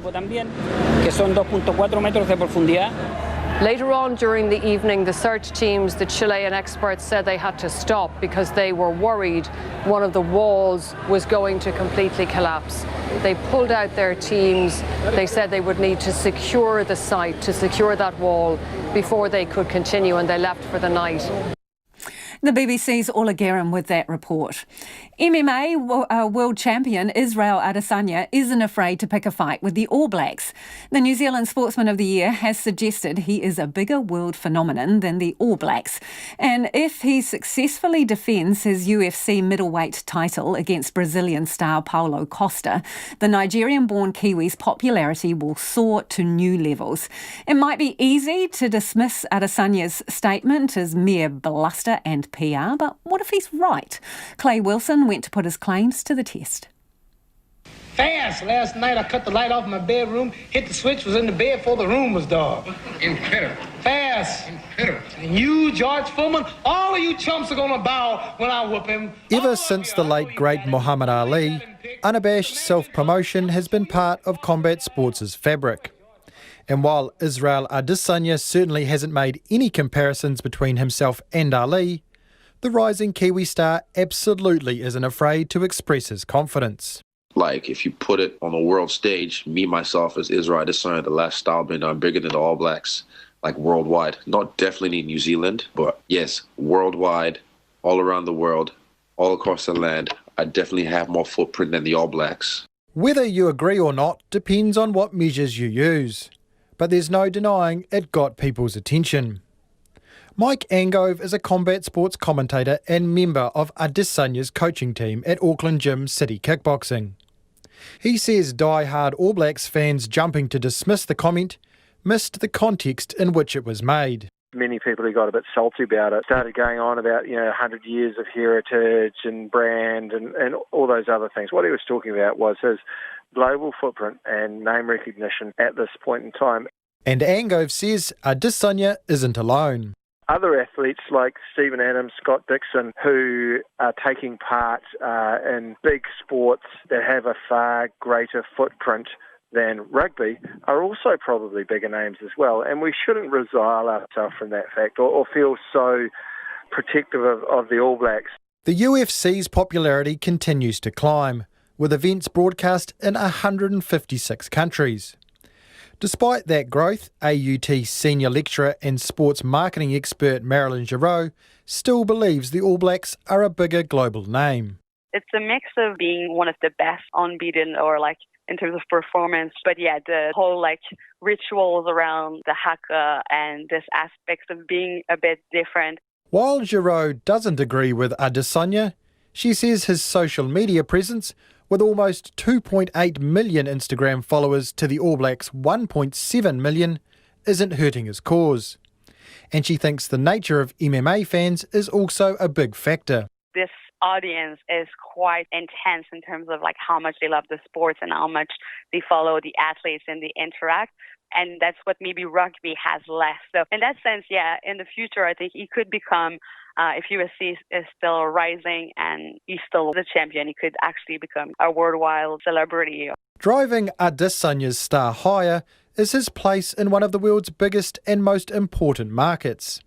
Later on during the evening, the search teams, the Chilean experts, said they had to stop because they were worried one of the walls was going to completely collapse. They pulled out their teams. They said they would need to secure the site, to secure that wall before they could continue, and they left for the night. The BBC's Ola Guerin with that report. MMA world champion Israel Adesanya isn't afraid to pick a fight with the All Blacks. The New Zealand Sportsman of the Year has suggested he is a bigger world phenomenon than the All Blacks. And if he successfully defends his UFC middleweight title against Brazilian star Paulo Costa, the Nigerian-born Kiwi's popularity will soar to new levels. It might be easy to dismiss Adesanya's statement as mere bluster and PR, but what if he's right? Clay Wilson went to put his claims to the test. Fast! Last night I cut the light off in my bedroom, hit the switch, was in the bed before the room was dark. Incredible. Fast! Incredible. And you, George Foreman, all of you chumps are gonna bow when I whoop him. Ever since the late great Muhammad Ali, unabashed self-promotion has been part of combat sports' fabric. And while Israel Adesanya certainly hasn't made any comparisons between himself and Ali, the rising Kiwi star absolutely isn't afraid to express his confidence. Like, if you put it on the world stage, me, myself, as Israel Adesanya, the last stylebender, I'm bigger than the All Blacks, like worldwide. Not definitely in New Zealand, but yes, worldwide, all around the world, all across the land, I definitely have more footprint than the All Blacks. Whether you agree or not depends on what measures you use, but there's no denying it got people's attention. Mike Angove is a combat sports commentator and member of Adesanya's coaching team at Auckland Gym City Kickboxing. He says die-hard All Blacks fans jumping to dismiss the comment missed the context in which it was made. Many people who got a bit salty about it started going on about, 100 years of heritage and brand and all those other things. What he was talking about was his global footprint and name recognition at this point in time. And Angove says Adesanya isn't alone. Other athletes like Stephen Adams, Scott Dixon, who are taking part in big sports that have a far greater footprint than rugby, are also probably bigger names as well. And we shouldn't resile ourselves from that fact or feel so protective of the All Blacks. The UFC's popularity continues to climb, with events broadcast in 156 countries. Despite that growth, AUT senior lecturer and sports marketing expert Marilyn Giroux still believes the All Blacks are a bigger global name. It's a mix of being one of the best unbeaten or in terms of performance, but the whole rituals around the haka and this aspect of being a bit different. While Giroux doesn't agree with Adesanya, she says his social media presence, with almost 2.8 million Instagram followers to the All Blacks' 1.7 million, isn't hurting his cause. And she thinks the nature of MMA fans is also a big factor. This audience is quite intense in terms of like how much they love the sports and how much they follow the athletes and they interact. And that's what maybe rugby has less. So in that sense, yeah, in the future, I think he could become, if USC is still rising and he's still the champion, he could actually become a worldwide celebrity. Driving Adesanya's star higher is his place in one of the world's biggest and most important markets.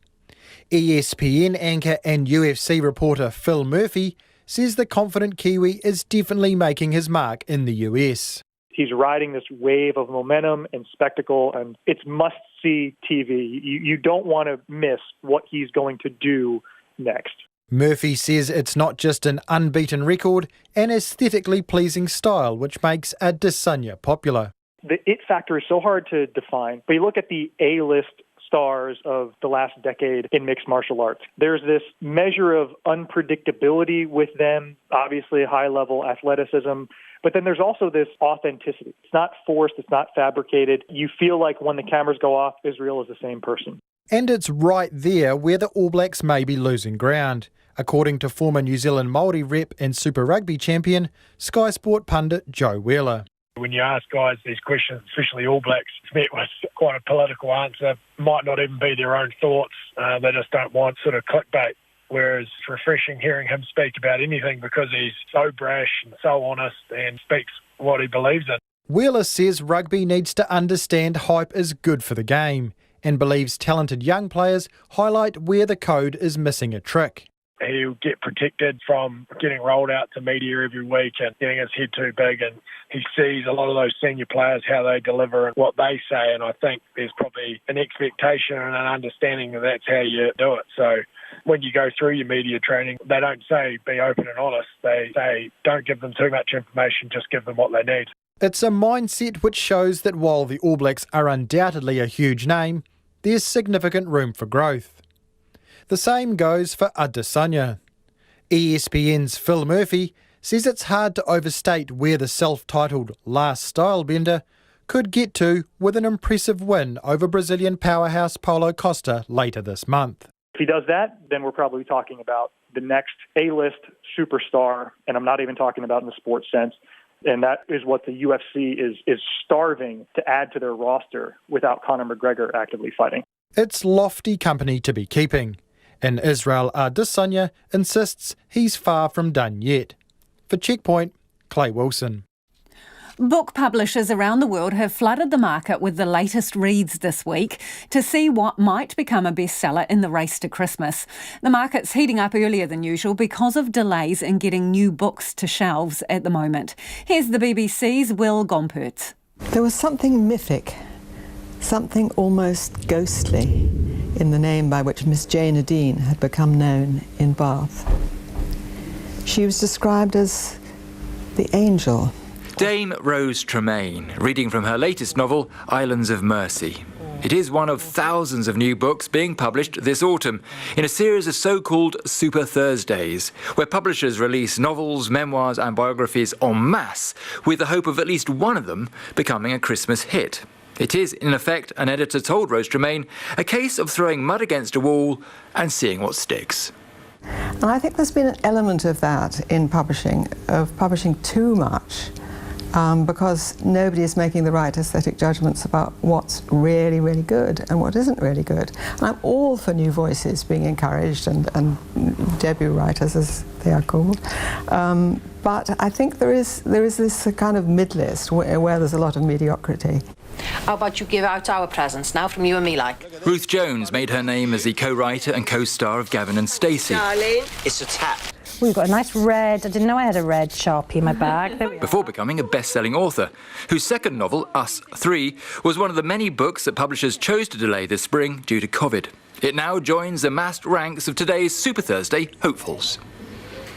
ESPN anchor and UFC reporter Phil Murphy says the confident Kiwi is definitely making his mark in the US. He's riding this wave of momentum and spectacle, and it's must-see TV. You don't want to miss what he's going to do next. Murphy says it's not just an unbeaten record, an aesthetically pleasing style which makes Adesanya popular. The it factor is so hard to define, but you look at the A-list stars of the last decade in mixed martial arts. There's this measure of unpredictability with them, obviously high-level athleticism, but then there's also this authenticity. It's not forced, it's not fabricated. You feel like when the cameras go off, Israel is the same person. And it's right there where the All Blacks may be losing ground, according to former New Zealand Māori rep and Super Rugby champion, Sky Sport pundit Joe Wheeler. When you ask guys these questions, especially All Blacks, it's met with quite a political answer. Might not even be their own thoughts. They just don't want sort of clickbait. Whereas it's refreshing hearing him speak about anything because he's so brash and so honest and speaks what he believes in. Wheeler says rugby needs to understand hype is good for the game and believes talented young players highlight where the code is missing a trick. He'll get protected from getting rolled out to media every week and getting his head too big, and he sees a lot of those senior players, how they deliver and what they say, and I think there's probably an expectation and an understanding that that's how you do it. So when you go through your media training, they don't say be open and honest. They say don't give them too much information, just give them what they need. It's a mindset which shows that while the All Blacks are undoubtedly a huge name, there's significant room for growth. The same goes for Adesanya. ESPN's Phil Murphy says it's hard to overstate where the self-titled last stylebender could get to with an impressive win over Brazilian powerhouse Paulo Costa later this month. If he does that, then we're probably talking about the next A-list superstar, and I'm not even talking about in the sports sense. And that is what the UFC is starving to add to their roster without Conor McGregor actively fighting. It's lofty company to be keeping, and Israel Adesanya insists he's far from done yet. For Checkpoint, Clay Wilson. Book publishers around the world have flooded the market with the latest reads this week to see what might become a bestseller in the race to Christmas. The market's heating up earlier than usual because of delays in getting new books to shelves at the moment. Here's the BBC's Will Gompertz. There was something mythic, something almost ghostly in the name by which Miss Jane Adine had become known in Bath. She was described as the angel. Dame Rose Tremaine, reading from her latest novel, Islands of Mercy. It is one of thousands of new books being published this autumn in a series of so-called Super Thursdays, where publishers release novels, memoirs and biographies en masse, with the hope of at least one of them becoming a Christmas hit. It is, in effect, an editor told Rose Tremaine, a case of throwing mud against a wall and seeing what sticks. And I think there's been an element of that in publishing, of publishing too much, because nobody is making the right aesthetic judgments about what's really, really good and what isn't really good. And I'm all for new voices being encouraged and debut writers, as they are called. But I think there is this kind of mid-list where there's a lot of mediocrity. How about you give out our presents now from you and me, like? Ruth Jones made her name as the co-writer and co-star of Gavin and Stacey. Darling, it's a tap. We've got a nice red, I didn't know I had a red Sharpie in my bag. Before becoming a best-selling author, whose second novel, Us 3, was one of the many books that publishers chose to delay this spring due to COVID. It now joins the massed ranks of today's Super Thursday hopefuls.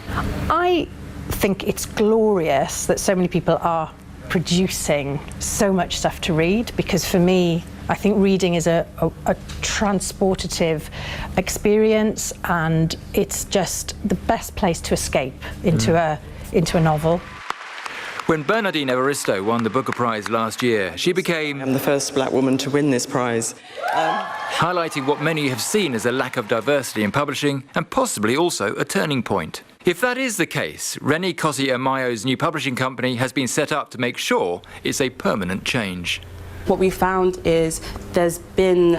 I think it's glorious that so many people are producing so much stuff to read, because for me, I think reading is a transportative experience, and it's just the best place to escape into a novel. When Bernardine Evaristo won the Booker Prize last year, she became I'm the first black woman to win this prize. Highlighting what many have seen as a lack of diversity in publishing and possibly also a turning point. If that is the case, Rennie Cossey-Amayo's new publishing company has been set up to make sure it's a permanent change. What we found is there's been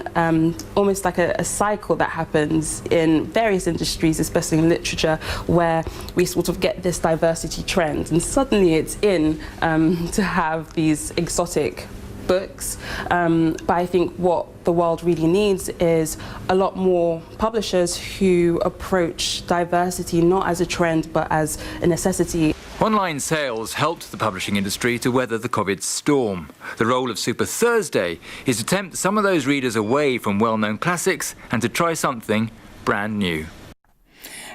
almost like a cycle that happens in various industries, especially in literature, where we sort of get this diversity trend, and suddenly it's in to have these exotic books. But I think what the world really needs is a lot more publishers who approach diversity not as a trend but as a necessity. Online sales helped the publishing industry to weather the COVID storm. The role of Super Thursday is to tempt some of those readers away from well-known classics and to try something brand new.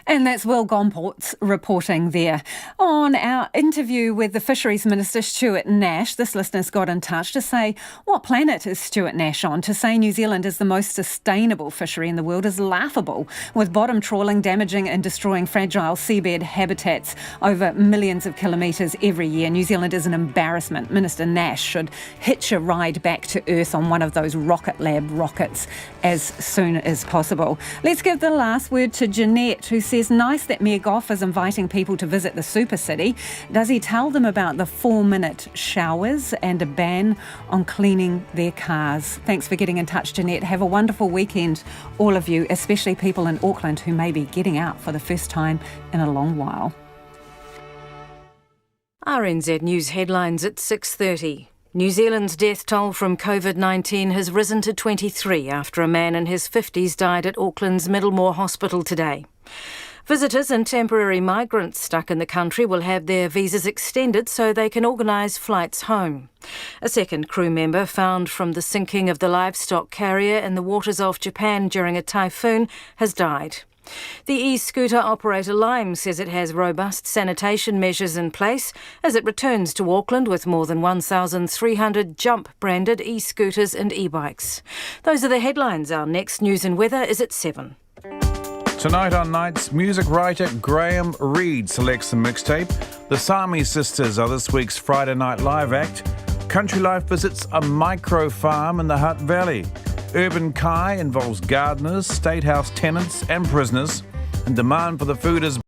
And that's Will Gomport's reporting there. On our interview with the Fisheries Minister, Stuart Nash, this listener's got in touch to say, what planet is Stuart Nash on? To say New Zealand is the most sustainable fishery in the world is laughable, with bottom trawling damaging and destroying fragile seabed habitats over millions of kilometres every year. New Zealand is an embarrassment. Minister Nash should hitch a ride back to Earth on one of those Rocket Lab rockets as soon as possible. Let's give the last word to Jeanette, who says, nice that Mayor Goff is inviting people to visit the super city. Does he tell them about the 4-minute showers and a ban on cleaning their cars? Thanks for getting in touch, Jeanette. Have a wonderful weekend, all of you, especially people in Auckland who may be getting out for the first time in a long while. RNZ News headlines at 6:30. New Zealand's death toll from COVID-19 has risen to 23 after a man in his 50s died at Auckland's Middlemore Hospital today. Visitors and temporary migrants stuck in the country will have their visas extended so they can organise flights home. A second crew member found from the sinking of the Livestock carrier in the waters off Japan during a typhoon has died. The e-scooter operator Lime says it has robust sanitation measures in place as it returns to Auckland with more than 1,300 Jump-branded e-scooters and e-bikes. Those are the headlines. Our next news and weather is at 7. Tonight on Nights, music writer Graham Reid selects the mixtape. The Sami Sisters are this week's Friday Night Live act. Country Life visits a micro farm in the Hutt Valley. Urban Kai involves gardeners, state house tenants and prisoners, and demand for the food is